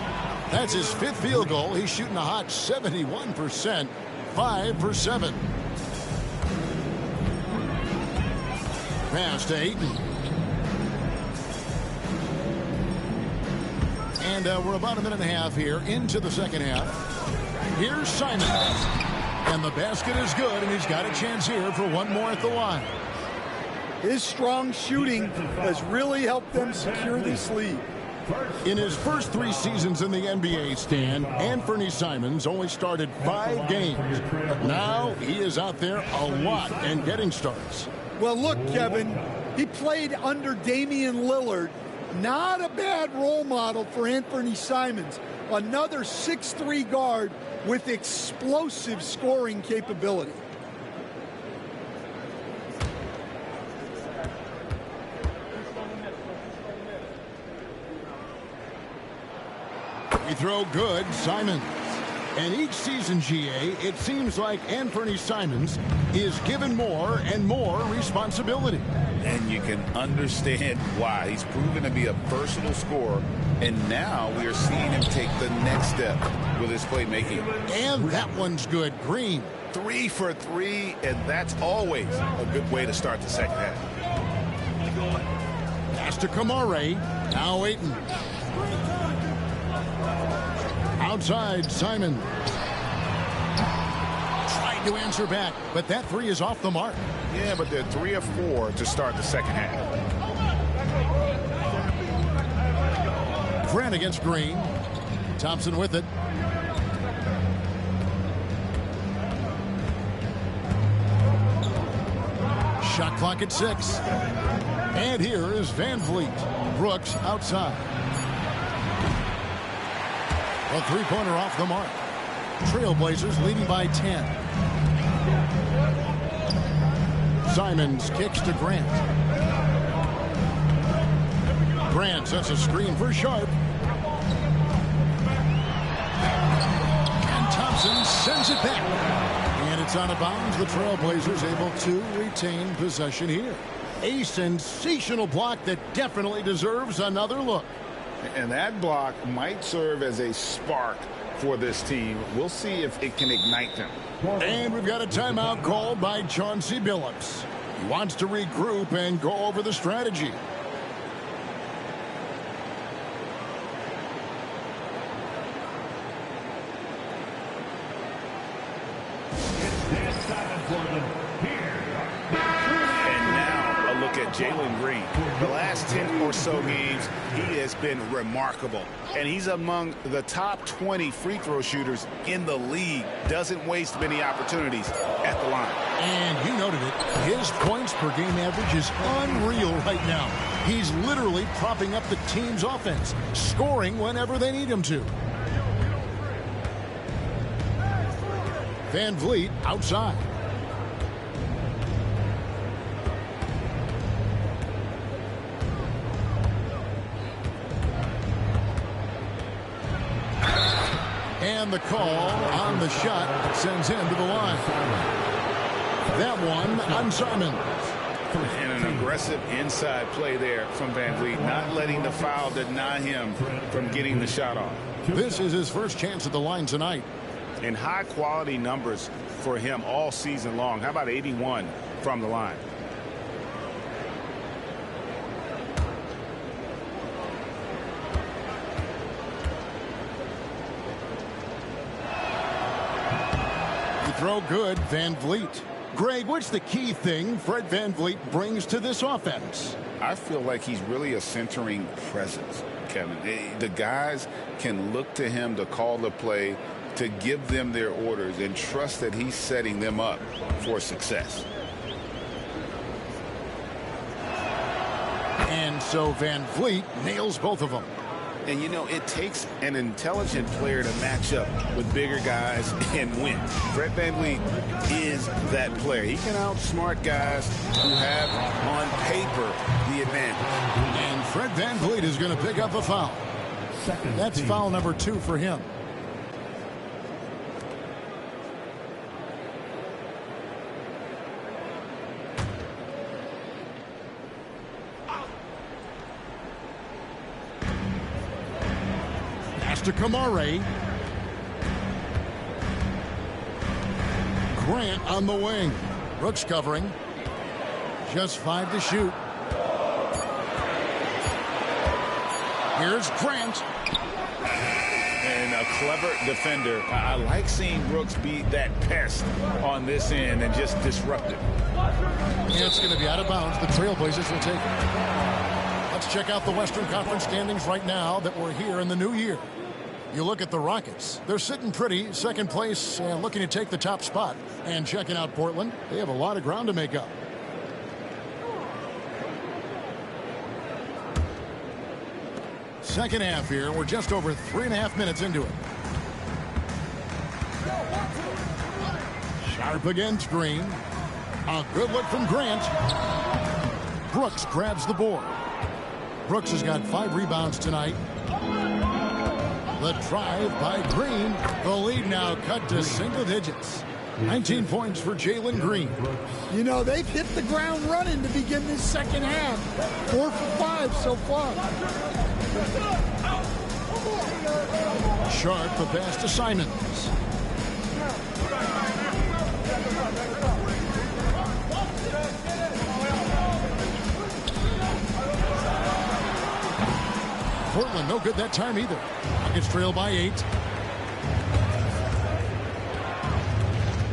Speaker 1: That's his 5th field goal. He's shooting a hot 71%. 5 for 7. Pass to Ayton. And we're about a minute and a half here into the second half. Here's Simons. And the basket is good, and he's got a chance here for one more at the line.
Speaker 3: His strong shooting has really helped them secure this lead.
Speaker 1: In his first 3 seasons in the NBA, Stan, Anthony Simons only started 5 games. But now he is out there a lot and getting starts.
Speaker 3: Well, look, Kevin, he played under Damian Lillard. Not a bad role model for Anthony Simons. Another 6'3" guard with explosive scoring capability.
Speaker 1: Free throw good, Simons. And each season, GA, it seems like Anthony Simons is given more and more responsibility.
Speaker 2: And you can understand why. He's proven to be a versatile scorer, and now we are seeing him take the next step with his playmaking.
Speaker 1: And that one's good, Green.
Speaker 6: 3 for 3, and that's always a good way to start the second half.
Speaker 1: Pass to Kamare. Now Ayton. Outside, Simon. Tried to answer back, but that 3 is off the mark.
Speaker 6: Yeah, but they're 3 of 4 to start the second half.
Speaker 1: Grant against Green. Thompson with it. Shot clock at 6. And here is Van Vliet. Brooks outside. A 3-pointer off the mark. Trailblazers leading by 10. Simons kicks to Grant. Grant sets a screen for Sharp. And Thompson sends it back. And it's out of bounds. The Trailblazers able to retain possession here. A sensational block that definitely deserves another look.
Speaker 2: And that block might serve as a spark for this team. We'll see if it can ignite them.
Speaker 1: And we've got a timeout called by Chauncey Billups. He wants to regroup and go over the strategy.
Speaker 2: Jalen Green. The last 10 or so games, he has been remarkable. And he's among the top 20 free throw shooters in the league. Doesn't waste many opportunities at the line.
Speaker 1: And you noted it. His points per game average is unreal right now. He's literally propping up the team's offense, scoring whenever they need him to. Van Vliet outside. And the call on the shot sends him to the line. That one on Simons.
Speaker 2: And an aggressive inside play there from Van Vliet, not letting the foul deny him from getting the shot off.
Speaker 1: This is his first chance at the line tonight.
Speaker 2: And high-quality numbers for him all season long. How about 81 from the line?
Speaker 1: The throw good, Van Vliet. Greg, what's the key thing Fred Van Vliet brings to this offense?
Speaker 2: I feel like he's really a centering presence, Kevin. The guys can look to him to call the play, to give them their orders, and trust that he's setting them up for success.
Speaker 1: And so Van Vliet nails both of them.
Speaker 2: And, you know, it takes an intelligent player to match up with bigger guys and win. Fred VanVleet is that player. He can outsmart guys who have, on paper, the advantage.
Speaker 1: And Fred VanVleet is going to pick up a foul. That's foul number 2 for him. To Kamare. Grant on the wing. Brooks covering. Just 5 to shoot. Here's Grant.
Speaker 2: And a clever defender. I like seeing Brooks be that pest on this end and just disrupt it.
Speaker 1: And it's going to be out of bounds. The Trailblazers will take it. Let's check out the Western Conference standings right now that we're here in the new year. You look at the Rockets. They're sitting pretty, second place, looking to take the top spot. And checking out Portland, they have a lot of ground to make up. Second half here. We're just over 3.5 minutes into it. Sharp against Green. A good look from Grant. Brooks grabs the board. Brooks has got 5 rebounds tonight. The drive by Green. The lead now cut to single digits. 19 points for Jalen Green.
Speaker 3: You know, they've hit the ground running to begin this second half. 4 for 5 so far.
Speaker 1: Sharp, the pass to Simons. Portland no good that time either. Rockets trail by 8.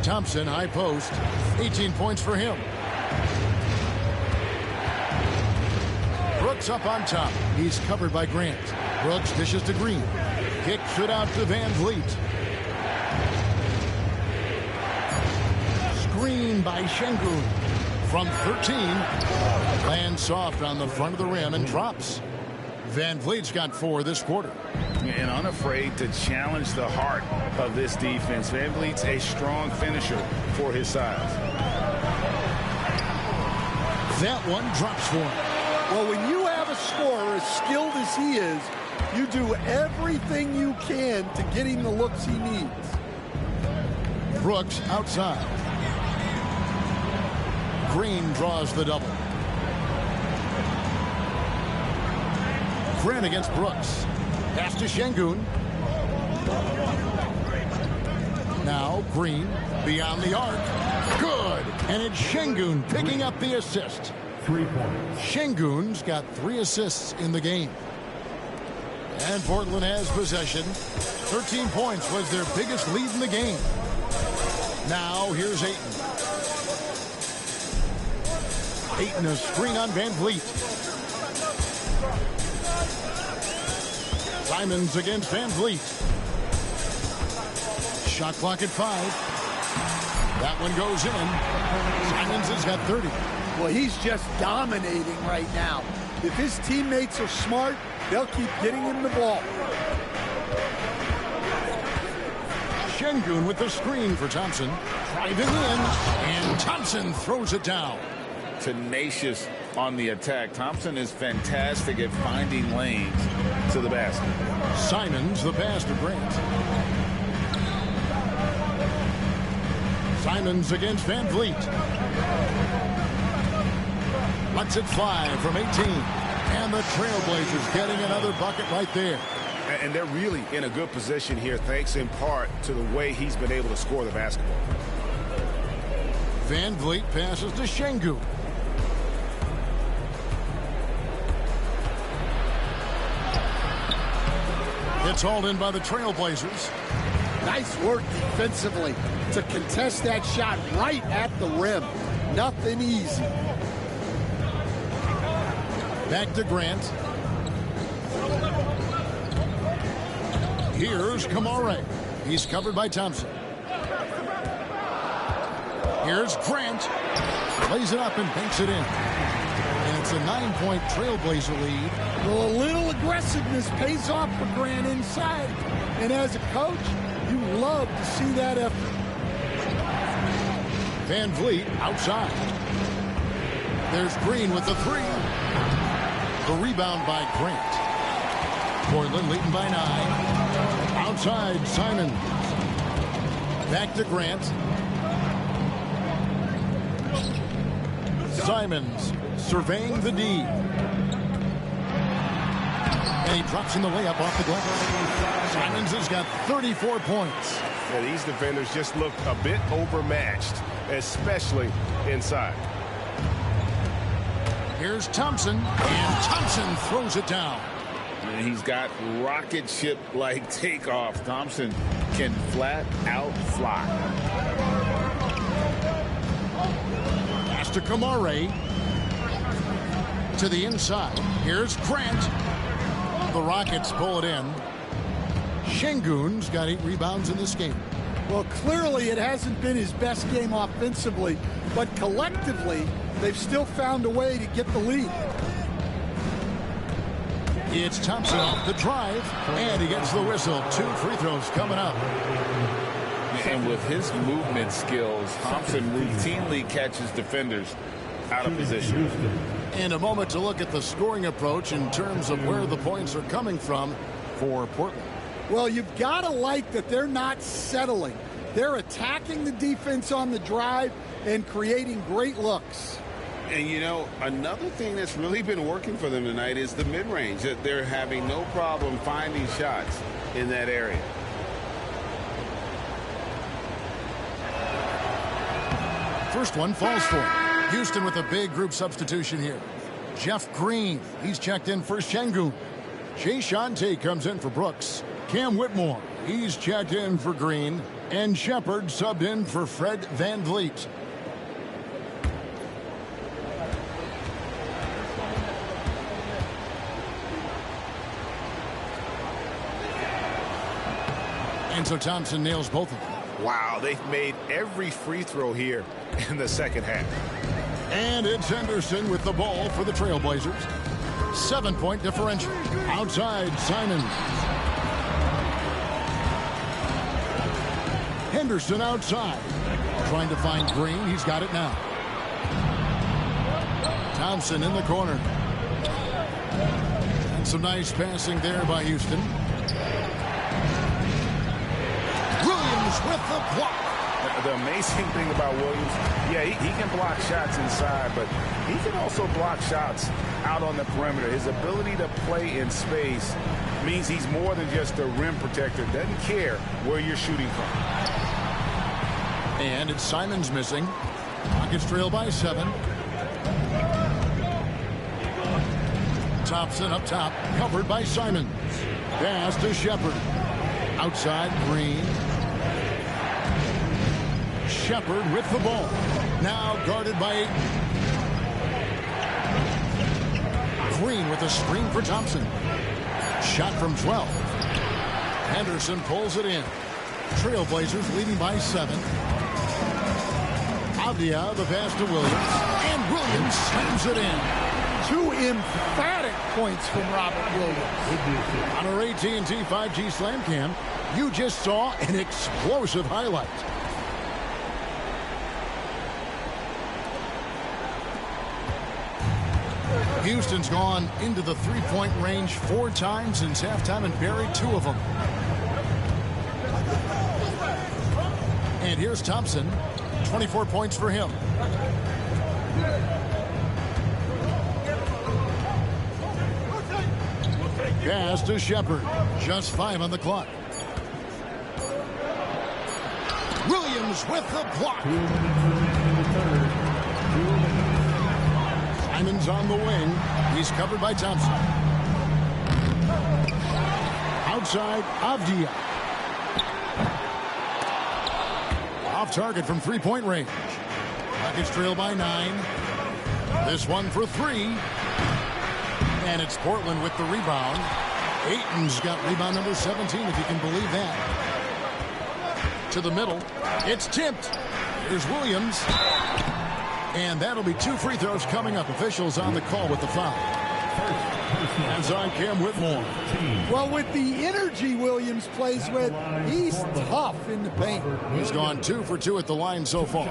Speaker 1: Thompson, high post. 18 points for him. Brooks up on top. He's covered by Grant. Brooks dishes to Green. Kicks it out to Van Vliet. Screen by Şengün. From 13. Lands soft on the front of the rim and drops. Van Vliet's got 4 this quarter.
Speaker 2: And unafraid to challenge the heart of this defense. Van Vliet's a strong finisher for his size.
Speaker 1: That one drops for him.
Speaker 3: Well, when you have a scorer as skilled as he is, you do everything you can to get him the looks he needs.
Speaker 1: Brooks outside. Green draws the double. Grant against Brooks. Pass to Şengün. Now Green beyond the arc. Good. And it's Şengün picking up the assist.
Speaker 7: 3 points.
Speaker 1: Şengün's got 3 assists in the game. And Portland has possession. 13 points was their biggest lead in the game. Now here's Ayton. Ayton a screen on Van Vliet. Simons against Van Vliet. Shot clock at 5. That one goes in. Simons has got 30.
Speaker 3: Well, he's just dominating right now. If his teammates are smart, they'll keep getting him the ball.
Speaker 1: Şengün with the screen for Thompson. Driving in, and Thompson throws it down.
Speaker 2: Tenacious on the attack. Thompson is fantastic at finding lanes to the basket.
Speaker 1: Simons the pass to Grant. Simons against Van Vliet. Lets it fly from 18. And the Trailblazers getting another bucket right there.
Speaker 6: And they're really in a good position here, thanks in part to the way he's been able to score the basketball.
Speaker 1: Van Vliet passes to Şengün. It's hauled in by the Trailblazers.
Speaker 3: Nice work defensively to contest that shot right at the rim. Nothing easy.
Speaker 1: Back to Grant. Here's Kamare. He's covered by Thompson. Here's Grant. Lays it up and banks it in. And it's a 9-point Trailblazer lead.
Speaker 3: Well, a little aggressiveness pays off for Grant inside. And as a coach, you love to see that effort.
Speaker 1: Van Vliet outside. There's Green with the three. The rebound by Grant. Portland leading by 9. Outside, Simon. Back to Grant. Simons surveying the D. And he drops in the layup off the glass. Simons has got 34 points.
Speaker 6: Yeah, these defenders just looked a bit overmatched, especially inside.
Speaker 1: Here's Thompson, and Thompson throws it down.
Speaker 2: And he's got rocket ship-like takeoff. Thompson can flat out fly.
Speaker 1: Pass to Kamare. To the inside. Here's Grant. The Rockets pull it in. Şengün's got 8 rebounds in this game.
Speaker 3: Well, clearly it hasn't been his best game offensively, but collectively, they've still found a way to get the lead.
Speaker 1: It's Thompson off the drive, and he gets the whistle. 2 free throws coming up.
Speaker 2: And with his movement skills, Thompson routinely catches defenders out of position.
Speaker 1: And a moment to look at the scoring approach in terms of where the points are coming from for Portland.
Speaker 3: Well, you've got to like that they're not settling. They're attacking the defense on the drive and creating great looks.
Speaker 2: And, you know, another thing that's really been working for them tonight is the mid-range. They're having no problem finding shots in that area.
Speaker 1: First one falls for Houston with a big group substitution here. Jeff Green, he's checked in for Şengün. Jay Shante comes in for Brooks. Cam Whitmore, he's checked in for Green. And Shepard subbed in for Fred Van Vliet. And so Thompson nails both of them.
Speaker 6: Wow, they've made every free throw here in the second half.
Speaker 1: And it's Henderson with the ball for the Trailblazers. 7-point differential. Outside, Simons. Henderson outside. Trying to find Green. He's got it now. Thompson in the corner. And some nice passing there by Houston. Williams with the block.
Speaker 6: The amazing thing about Williams, yeah, he can block shots inside, but he can also block shots out on the perimeter. His ability to play in space means he's more than just a rim protector. Doesn't care where you're shooting from.
Speaker 1: And it's Simons missing. Rockets trail by 7. Thompson up top, covered by Simons. Pass to Shepard. Outside, Green. Shepard with the ball. Now guarded by 8. Green with a screen for Thompson. Shot from 12. Henderson pulls it in. Trailblazers leading by 7. Avdia, the pass to Williams. And Williams slams it in.
Speaker 3: 2 emphatic points from Robert Williams.
Speaker 1: On our AT&T 5G Slam Cam, you just saw an explosive highlight. Houston's gone into the three-point range 4 times since halftime and buried 2 of them. And here's Thompson, 24 points for him. Pass to Shepard. Just 5 on the clock. Williams with the block. Simon's on the wing. He's covered by Thompson. Outside, Avdia. Off target from three-point range. Rockets trail by 9. This one for 3. And it's Portland with the rebound. Ayton's got rebound number 17, if you can believe that. To the middle. It's tipped. Here's Williams. And that'll be 2 free throws coming up. Officials on the call with the foul. Hands on Cam Whitmore.
Speaker 3: Well, with the energy Williams plays with, he's tough in the paint.
Speaker 1: He's gone 2 for 2 at the line so far.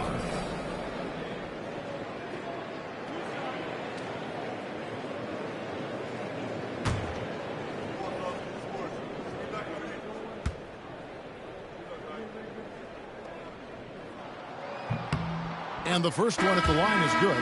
Speaker 1: And the first one at the line is good.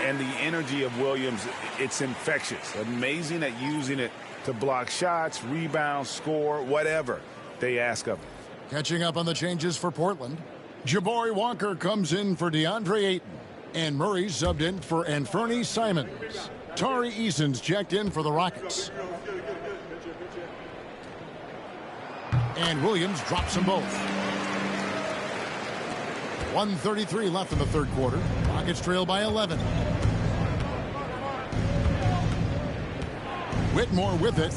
Speaker 2: And the energy of Williams, it's infectious. Amazing at using it to block shots, rebound, score, whatever they ask of him.
Speaker 1: Catching up on the changes for Portland. Jabari Walker comes in for DeAndre Ayton. And Murray subbed in for Anfernee Simons. Tari Eason's checked in for the Rockets. And Williams drops them both. 1:33 left in the third quarter. Rockets trail by 11. Whitmore with it.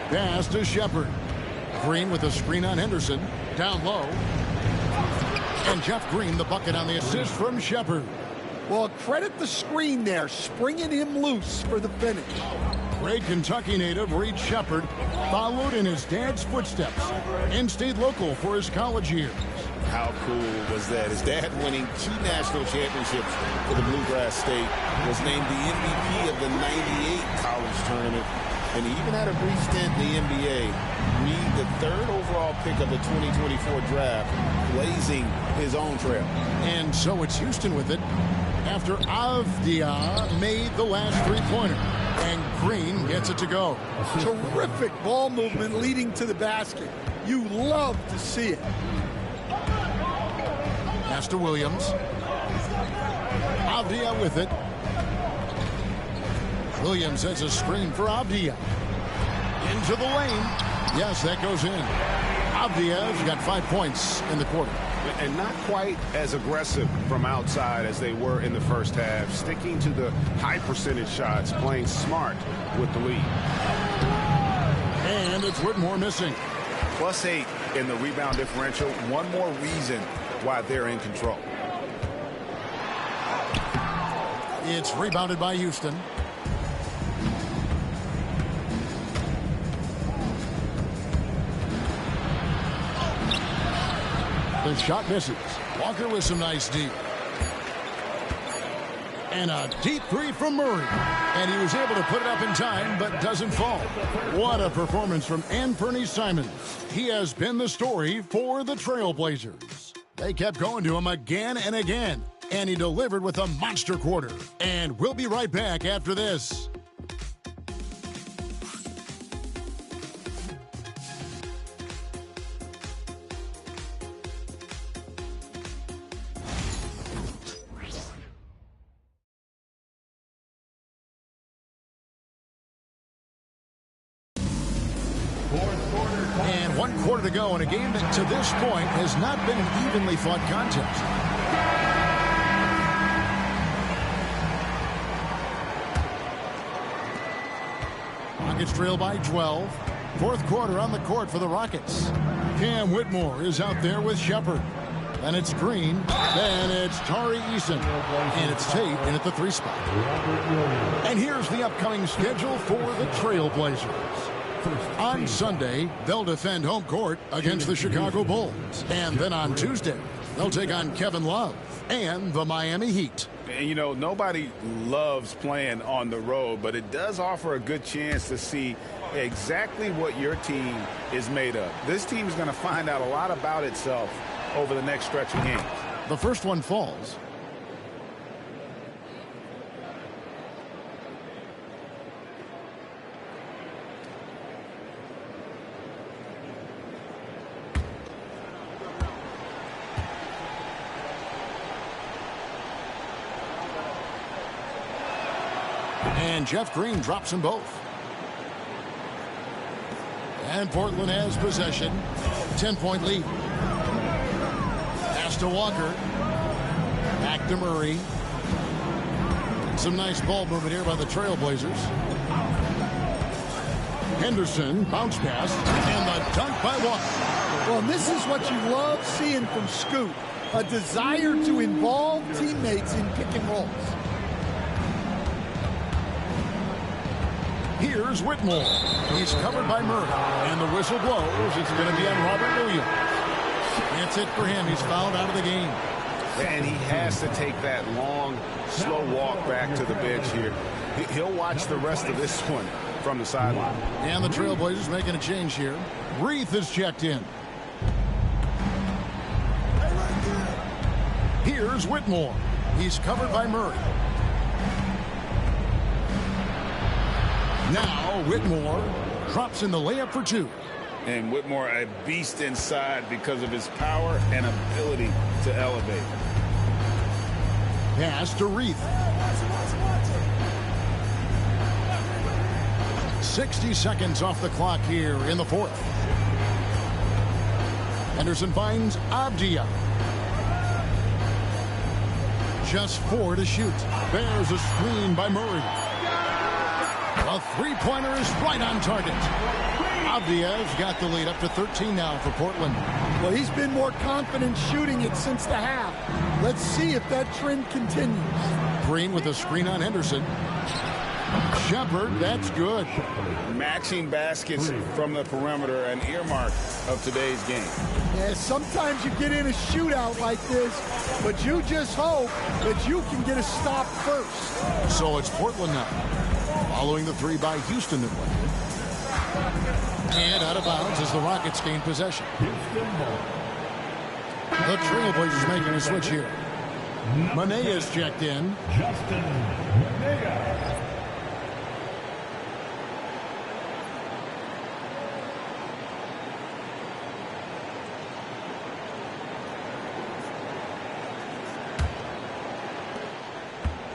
Speaker 1: Pass to Shepard. Green with a screen on Henderson. Down low. And Jeff Green the bucket on the assist from Shepard.
Speaker 3: Well, credit the screen there, springing him loose for the finish.
Speaker 1: Great Kentucky native Reed Shepard followed in his dad's footsteps and stayed local for his college years.
Speaker 2: How cool was that? His dad winning 2 national championships for the Bluegrass State, was named the MVP of the '98 college tournament, and he even had a brief stint in the NBA. Reed, the 3rd overall pick of the 2024 draft, blazing his own trail.
Speaker 1: And so it's Houston with it after Avdia made the last three-pointer. And Green gets it to go.
Speaker 3: Terrific ball movement leading to the basket. You love to see it.
Speaker 1: Pass to Williams. Avdia with it. Williams has a screen for Avdia. Into the lane. Yes, that goes in. Avdia's got 5 points in the quarter.
Speaker 6: And not quite as aggressive from outside as they were in the first half. Sticking to the high percentage shots, playing smart with the lead.
Speaker 1: And it's Whitmore missing.
Speaker 6: +8 in the rebound differential. One more reason why they're in control.
Speaker 1: It's rebounded by Houston. The shot misses. Walker with some nice deep. And a deep three from Murray. And he was able to put it up in time, but doesn't fall. What a performance from Anfernee Simons. He has been the story for the Trailblazers. They kept going to him again and again. And he delivered with a monster quarter. And we'll be right back after this. And 1 quarter to go in a game that to this point has not been an evenly fought contest. Rockets trail by 12. 4th quarter on the court for the Rockets. Cam Whitmore is out there with Shepard. Then it's Green. Then it's Tari Eason. And it's Tate in at the 3 spot. And here's the upcoming schedule for the Trailblazers. On Sunday, they'll defend home court against the Chicago Bulls. And then on Tuesday, they'll take on Kevin Love and the Miami Heat.
Speaker 2: And, you know, nobody loves playing on the road, but it does offer a good chance to see exactly what your team is made of. This team is going to find out a lot about itself over the next stretch of games.
Speaker 1: The first one falls. And Jeff Green drops them both. And Portland has possession. 10-point lead. Pass to Walker. Back to Murray. Some nice ball movement here by the Trailblazers. Henderson, bounce pass, and the dunk by Walker.
Speaker 3: Well, and this is what you love seeing from Scoot. A desire to involve teammates in pick and rolls.
Speaker 1: Here's Whitmore. He's covered by Murray. And the whistle blows. It's going to be on Robert Williams. That's it for him. He's fouled out of the game.
Speaker 2: And he has to take that long, slow walk back to the bench here. He'll watch the rest of this one from the sideline.
Speaker 1: And the Trailblazers making a change here. Reith is checked in. Here's Whitmore. He's covered by Murray. Now Whitmore drops in the layup for two.
Speaker 2: And Whitmore, a beast inside because of his power and ability to elevate.
Speaker 1: Pass to Reith. 60 seconds off the clock here in the fourth. Henderson finds Avdia. Just 4 to shoot. There's a screen by Murray. A three-pointer is right on target. Avdia's got the lead up to 13 now for Portland.
Speaker 3: Well, he's been more confident shooting it since the half. Let's see if that trend continues.
Speaker 1: Green with a screen on Henderson. Shepard, that's good.
Speaker 2: Matching baskets from the perimeter, an earmark of today's game.
Speaker 3: Yeah, sometimes you get in a shootout like this, but you just hope that you can get a stop first.
Speaker 1: So it's Portland now, following the three by Houston that went. And out of bounds as the Rockets gain possession. The Trailblazers making a switch here. Mané is checked in.
Speaker 7: Justin Mané.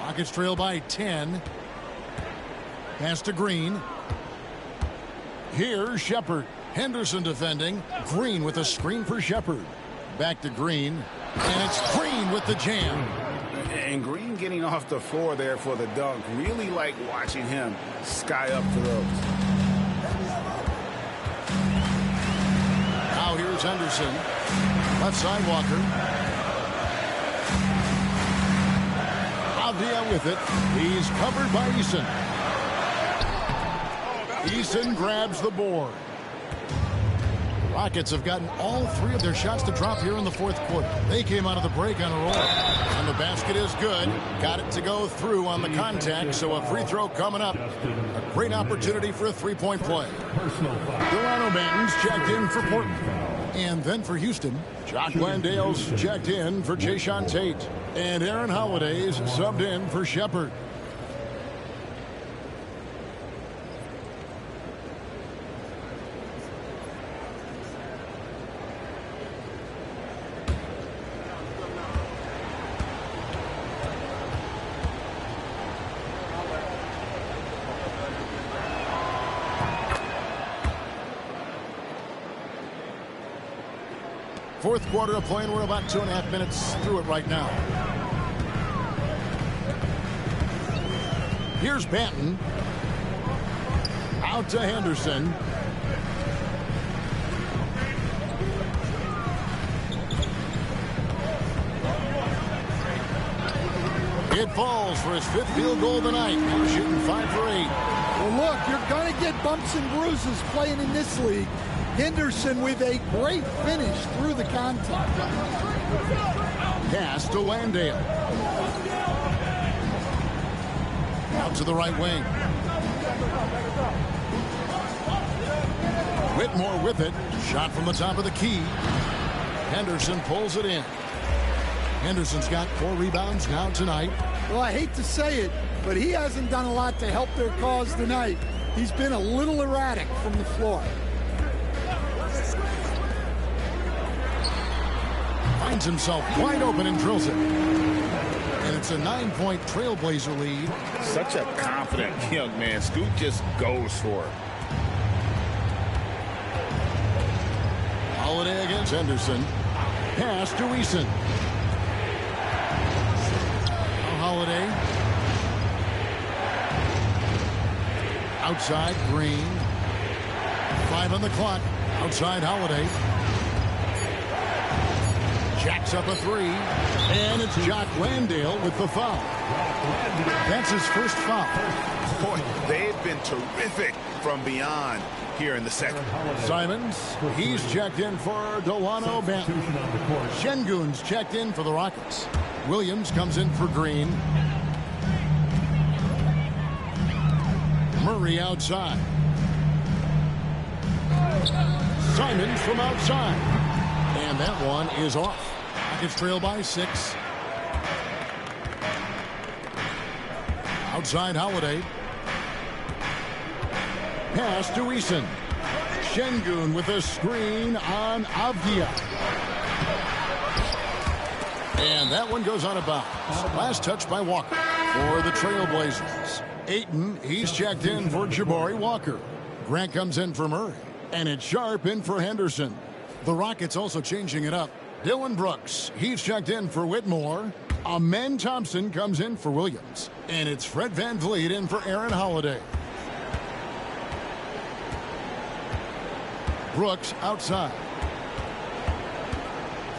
Speaker 1: Rockets trail by 10. Pass to Green. Here's Shepard. Henderson defending. Green with a screen for Shepard. Back to Green. And it's Green with the jam.
Speaker 2: And Green getting off the floor there for the dunk. Really like watching him sky up throws.
Speaker 1: Now here's Henderson. Left side Walker. Avdia with it. He's covered by Eason. Eason grabs the board. Rockets have gotten all three of their shots to drop here in the fourth quarter. They came out of the break on a roll. And the basket is good. Got it to go through on the contact, so a free throw coming up. A great opportunity for a three-point play. Delano Banton's checked in for Portland. And then for Houston, Jock Landale's checked in for Jayshawn Tate. And Aaron Holiday's subbed in for Shepard. Fourth quarter of play, and we're about 2.5 minutes through it right now. Here's Banton. Out to Henderson. It falls for his 5th field goal tonight. He's shooting 5 for 8.
Speaker 3: Well, look, you're going to get bumps and bruises playing in this league. Henderson with a great finish through the contact.
Speaker 1: Pass to Landale. Out to the right wing. Whitmore with it. Shot from the top of the key. Henderson pulls it in. Henderson's got 4 rebounds now tonight.
Speaker 3: Well, I hate to say it, but he hasn't done a lot to help their cause tonight. He's been a little erratic from the floor. Finds himself wide open and drills it. And it's
Speaker 1: It's a 9-point Trailblazer lead.
Speaker 2: Such a confident young man. Scoot just goes for it.
Speaker 1: Holiday against Henderson. Pass to Eason. Holiday. Outside, Green. 5 on the clock. Outside, Holiday. Jacks up a 3. And it's Jock Landale with the foul. That's his first foul.
Speaker 2: Boy, they've been terrific from beyond here in the second.
Speaker 1: Simons, he's checked in for Delano Banton. Şengün's checked in for the Rockets. Williams comes in for Green. Murray outside. Simons from outside. And that one is off. Rockets trail by 6. Outside Holiday. Pass to Eason. Şengün with a screen on Avdia. And that one goes on a bounce. Last touch by Walker for the Trailblazers. Ayton, he's checked in for Jabari Walker. Grant comes in for Murray. And it's Sharp in for Henderson. The Rockets also changing it up. Dylan Brooks, he's checked in for Whitmore. Amen Thompson comes in for Williams. And it's Fred VanVleet in for Aaron Holiday. Brooks outside.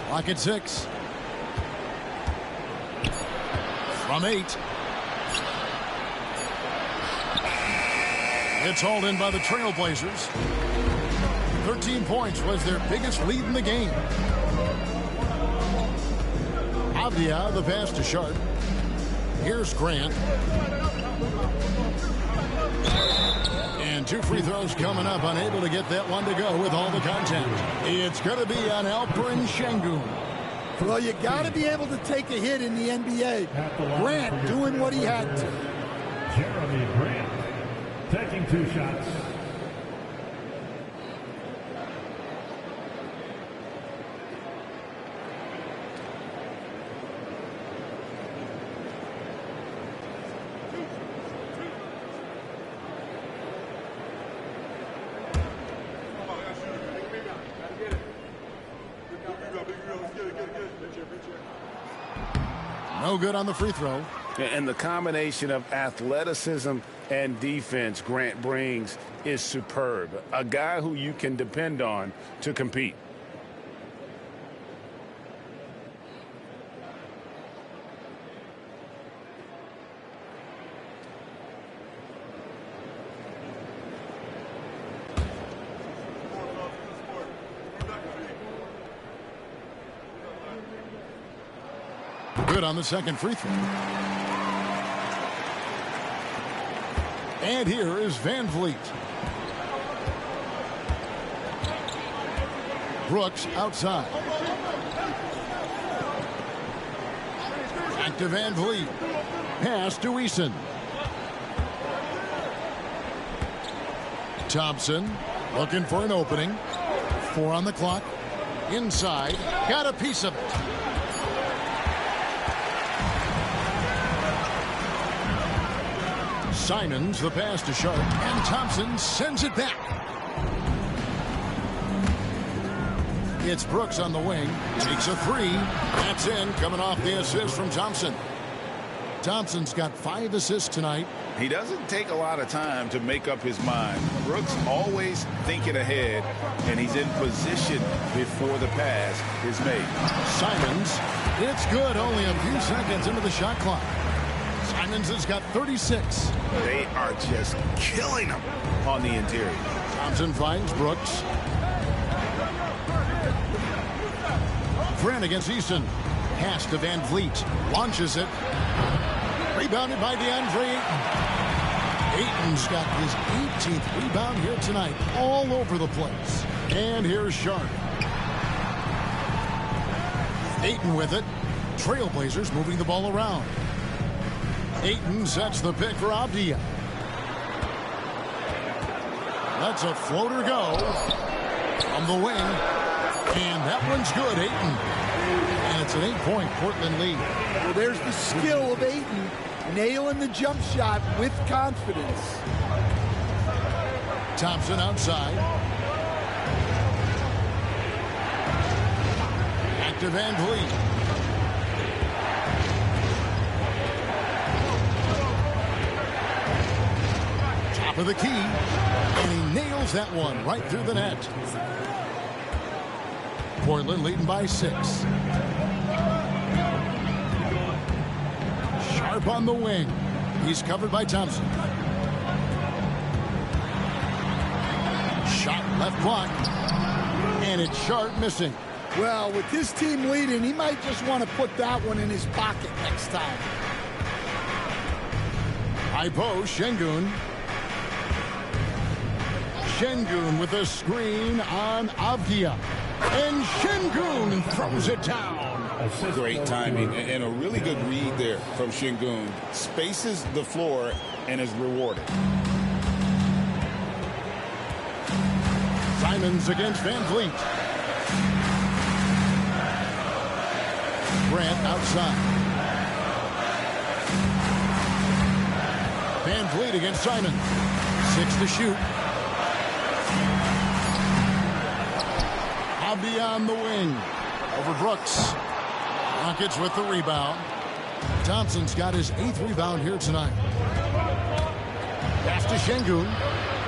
Speaker 1: Clock at 6. From 8. It's hauled in by the Trailblazers. 13 points was their biggest lead in the game. Avdia, the pass to Sharp. Here's Grant. And 2 free throws coming up. Unable to get that one to go with all the contact. It's going to be on Alperen Şengün.
Speaker 3: Well, you got to be able to take a hit in the NBA. Grant doing what he had to.
Speaker 7: Jeremy Grant taking 2 shots.
Speaker 1: No good on the free throw.
Speaker 2: And the combination of athleticism and defense Grant brings is superb. A guy who you can depend on to compete.
Speaker 1: Good on the second free throw. And here is VanVleet. Brooks outside. Back to VanVleet. Pass to Eason. Thompson looking for an opening. 4 on the clock. Inside. Got a piece of it. Simons, the pass to Sharp, and Thompson sends it back. It's Brooks on the wing, takes a 3. That's in, coming off the assist from Thompson. Thompson's got 5 assists tonight.
Speaker 2: He doesn't take a lot of time to make up his mind. Brooks always thinking ahead, and he's in position before the pass is made.
Speaker 1: Simons, it's good, only a few seconds into the shot clock. Simons has got 36.
Speaker 2: They are just killing him on the interior.
Speaker 1: Thompson finds Brooks. Grant against Eason. Pass to VanVleet. Launches it. Rebounded by DeAndre Ayton. Ayton's got his 18th rebound here tonight. All over the place. And here's Sharp. Ayton with it. Trailblazers moving the ball around. Ayton sets the pick for Avdia. Lets a floater go from the wing. And that one's good, Ayton. And it's an 8-point Portland lead.
Speaker 3: Well, there's the skill of Ayton, nailing the jump shot with confidence.
Speaker 1: Thompson outside. Back to Van Vliet. Top of the key. And he nails that one right through the net. Portland leading by 6. Sharp on the wing. He's covered by Thompson. Shot left block. And it's Sharp missing.
Speaker 3: Well, with his team leading, he might just want to put that one in his pocket next time.
Speaker 1: High post, Şengün. Şengün with a screen on Avdia. And Şengün throws it down.
Speaker 2: Great timing and a really good read there from Şengün. Spaces the floor and is rewarded.
Speaker 1: Simons against Van Vliet. Grant outside. Van Vliet against Simons. 6 to shoot. Avdia on the wing. Over Brooks. Rockets with the rebound. Thompson's got his 8th rebound here tonight. Pass to Şengün.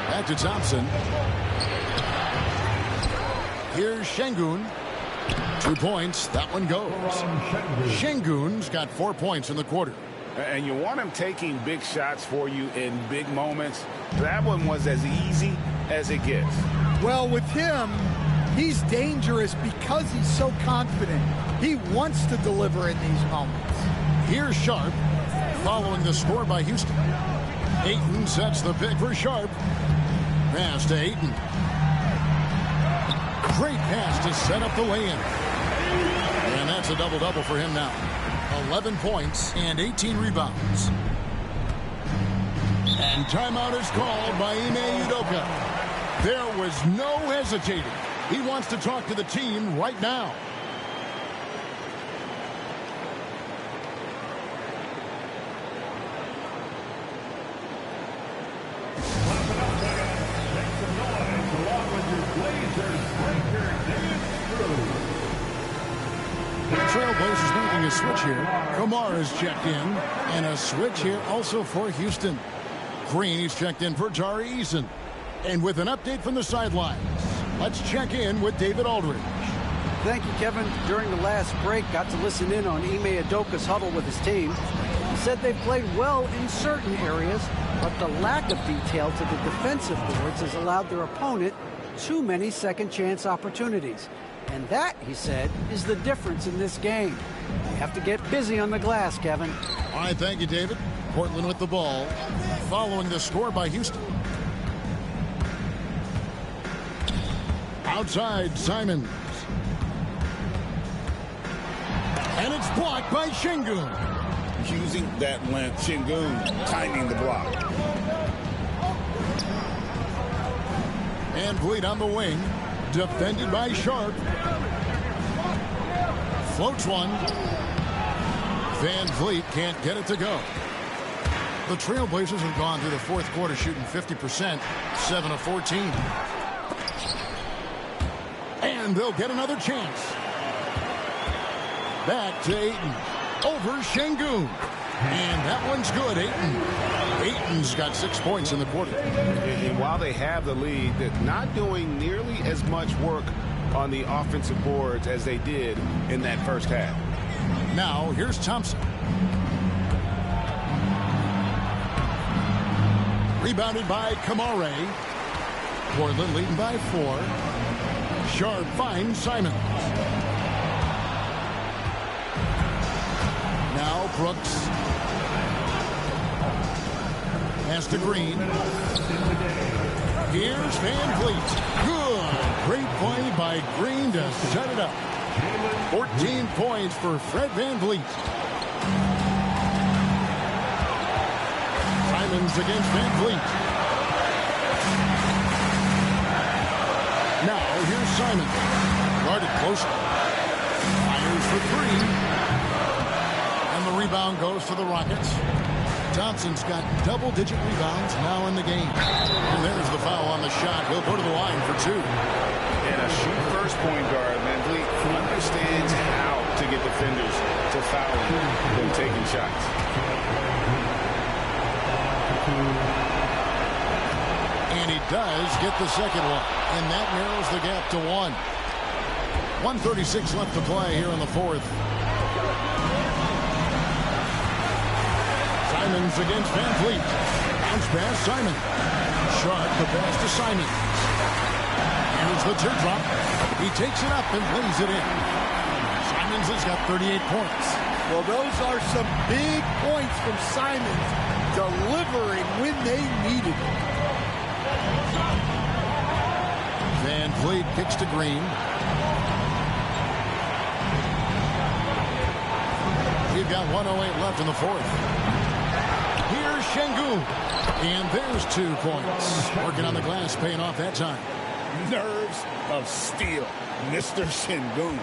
Speaker 1: Back to Thompson. Here's Şengün. 2 points. That one goes. Şengün's got 4 points in the quarter.
Speaker 6: And you want him taking big shots for you in big moments. That one was as easy as it gets.
Speaker 3: Well, with him, he's dangerous because he's so confident. He wants to deliver in these moments.
Speaker 1: Here's Sharp, following the score by Houston. Ayton sets the pick for Sharp. Pass to Ayton. Great pass to set up the lay-in. And that's a double-double for him now. 11 points and 18 rebounds. And timeout is called by Ime Udoka. There was no hesitating. He wants to talk to the team right now. Trailblazers making a switch here. Kamara's checked in. And a switch here also for Houston. Green is checked in for Tari Eason. And with an update from the sidelines, let's check in with David Aldridge.
Speaker 5: Thank you, Kevin. During the last break, got to listen in on Ime Udoka's huddle with his team. He said they played well in certain areas, but the lack of detail to the defensive boards has allowed their opponent too many second-chance opportunities. And that, he said, is the difference in this game. You have to get busy on the glass, Kevin.
Speaker 1: All right, thank you, David. Portland with the ball, following the score by Houston. Outside, Simons. And it's blocked by Şengün.
Speaker 2: Using that length, Şengün timing the block.
Speaker 1: Van Vliet on the wing, defended by Sharp. Floats one. Van Vliet can't get it to go. The Trailblazers have gone through the fourth quarter shooting 50%, 7 of 14. And they'll get another chance. Back to Ayton. Over Şengün. And that one's good, Ayton. Ayton's got 6 points in the quarter.
Speaker 6: And while they have the lead, they're not doing nearly as much work on the offensive boards as they did in that first half.
Speaker 1: Now, here's Thompson. Rebounded by Kamara. Portland leading by 4. Sharp finds Simons. Now Brooks. Pass to Green. Here's Van Vliet. Good. Great play by Green to set it up. 14 points for Fred Van Vliet. Simons against Van Vliet. Now here's Simons. Guarded closely. Fires for three. And the rebound goes to the Rockets. Thompson's got double-digit rebounds now in the game. And there's the foul on the shot. He'll go to the line for two.
Speaker 2: And a shoot-first point guard, Van Vliet, understands how to get defenders to foul him when taking shots.
Speaker 1: And he does get the second one. And that narrows the gap to one. 1:36 left to play here in the fourth. Simons against Van Vliet. Bounce pass, Simon. Sharp, the pass to Simon. Here's the teardrop. He takes it up and lays it in. Simons has got 38 points.
Speaker 3: Well, those are some big points from Simons, delivering when they needed it.
Speaker 1: Van Vliet kicks to Green. We've got 1:08 left in the fourth. Here's Şengün. And there's 2 points. Working on the glass, paying off that time.
Speaker 2: Nerves of steel, Mr. Şengün.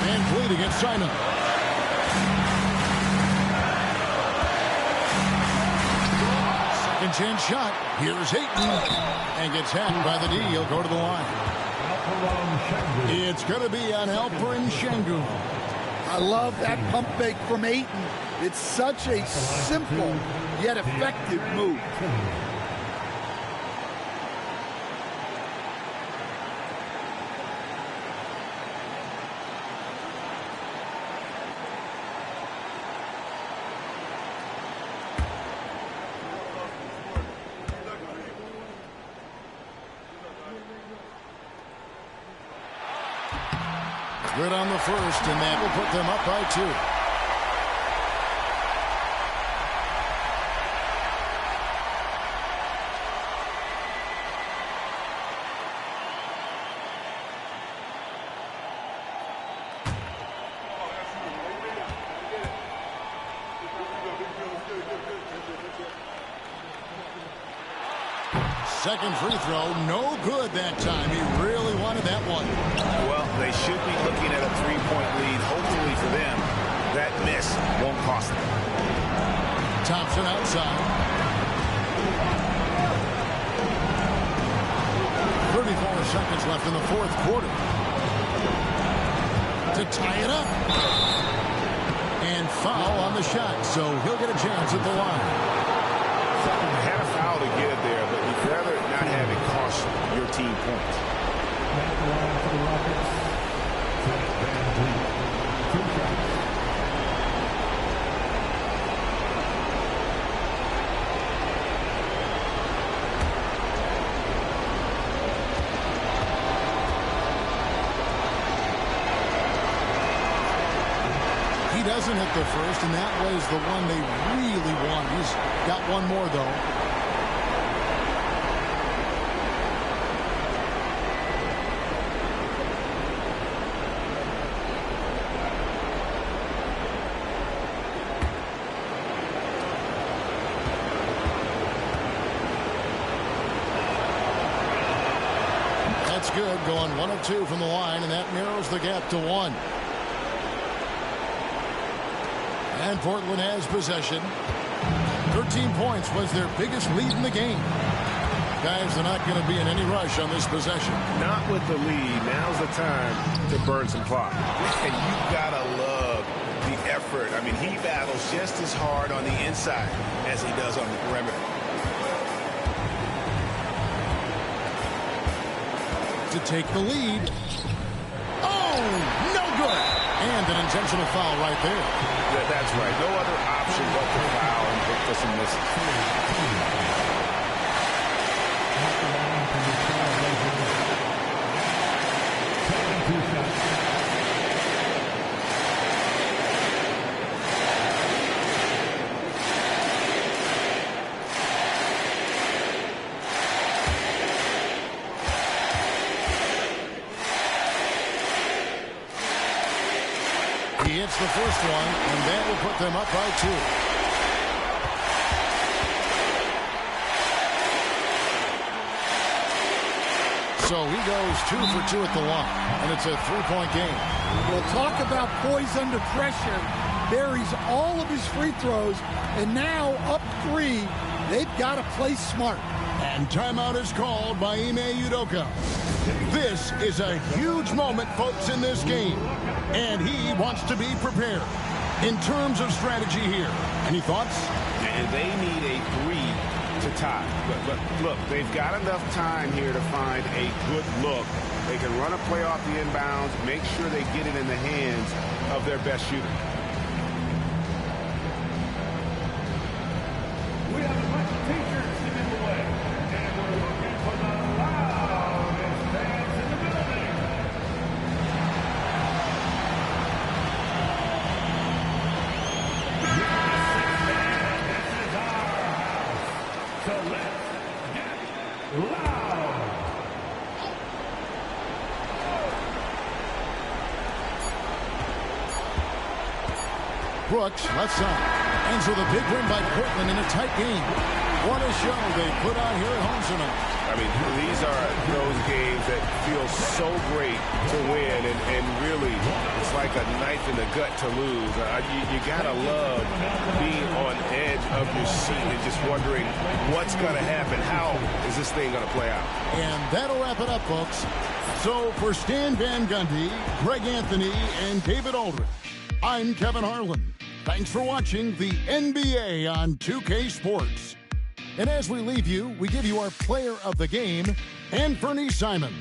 Speaker 1: Van Vliet against Simon. Second chance shot. Here's Hayton. And gets hacked by the D. He'll go to the line. It's going to be on Alperen Şengün.
Speaker 3: I love that pump fake from Ayton. It's such a simple yet effective move.
Speaker 1: Good on the first, and that will put them up by 2. Second free throw, no good that time. He really wanted that one.
Speaker 2: Well, they should be looking at a 3-point lead. Hopefully for them, that miss won't cost them.
Speaker 1: Thompson outside. 34 seconds left in the fourth quarter. To tie it up. And foul on the shot, so he'll get a chance at the line.
Speaker 2: Had a foul to get it there, but you'd rather not have it cost your team points.
Speaker 1: He doesn't hit the first, and that was the one they really want. He's got one more, though. That's good, going 1 of 2 from the line, and that narrows the gap to 1. And Portland has possession. 13 points was their biggest lead in the game. Guys, they're not going to be in any rush on this possession.
Speaker 6: Not with the lead. Now's the time to burn some clock.
Speaker 2: And you've got to love the effort. I mean, he battles just as hard on the inside as he does on the perimeter.
Speaker 1: To take the lead. Oh, no good. And an intentional foul right there.
Speaker 2: That's right. No other option but to foul and look for some misses.
Speaker 1: He hits the first one, and that will put them up by 2. So he goes 2 for 2 at the line, and it's a 3-point game.
Speaker 3: We'll talk about poise under pressure. Buries all of his free throws, and now up 3. They've got to play smart.
Speaker 1: And timeout is called by Ime Udoka. This is a huge moment, folks, in this game. And he wants to be prepared. In terms of strategy here, any thoughts?
Speaker 6: And they need a 3 to tie. But look, they've got enough time here to find a good look. They can run a play off the inbounds, make sure they get it in the hands of their best shooter.
Speaker 7: We have a bunch of teachers in the way, and we're looking for the loudest fans in the building. This is our house, so let's get loud.
Speaker 1: Brooks left side. Ends with a big win by Portland in a tight game. What a show they put on here at home tonight.
Speaker 6: I mean, these are those games that feel so great to win, and really, it's like a knife in the gut to lose. You gotta love being on edge of your seat and just wondering what's gonna happen. How is this thing gonna play out?
Speaker 1: And that'll wrap it up, folks. So for Stan Van Gundy, Greg Anthony, and David Aldridge, I'm Kevin Harlan. Thanks for watching the NBA on 2K Sports. And as we leave you, we give you our player of the game, Anthony Simons.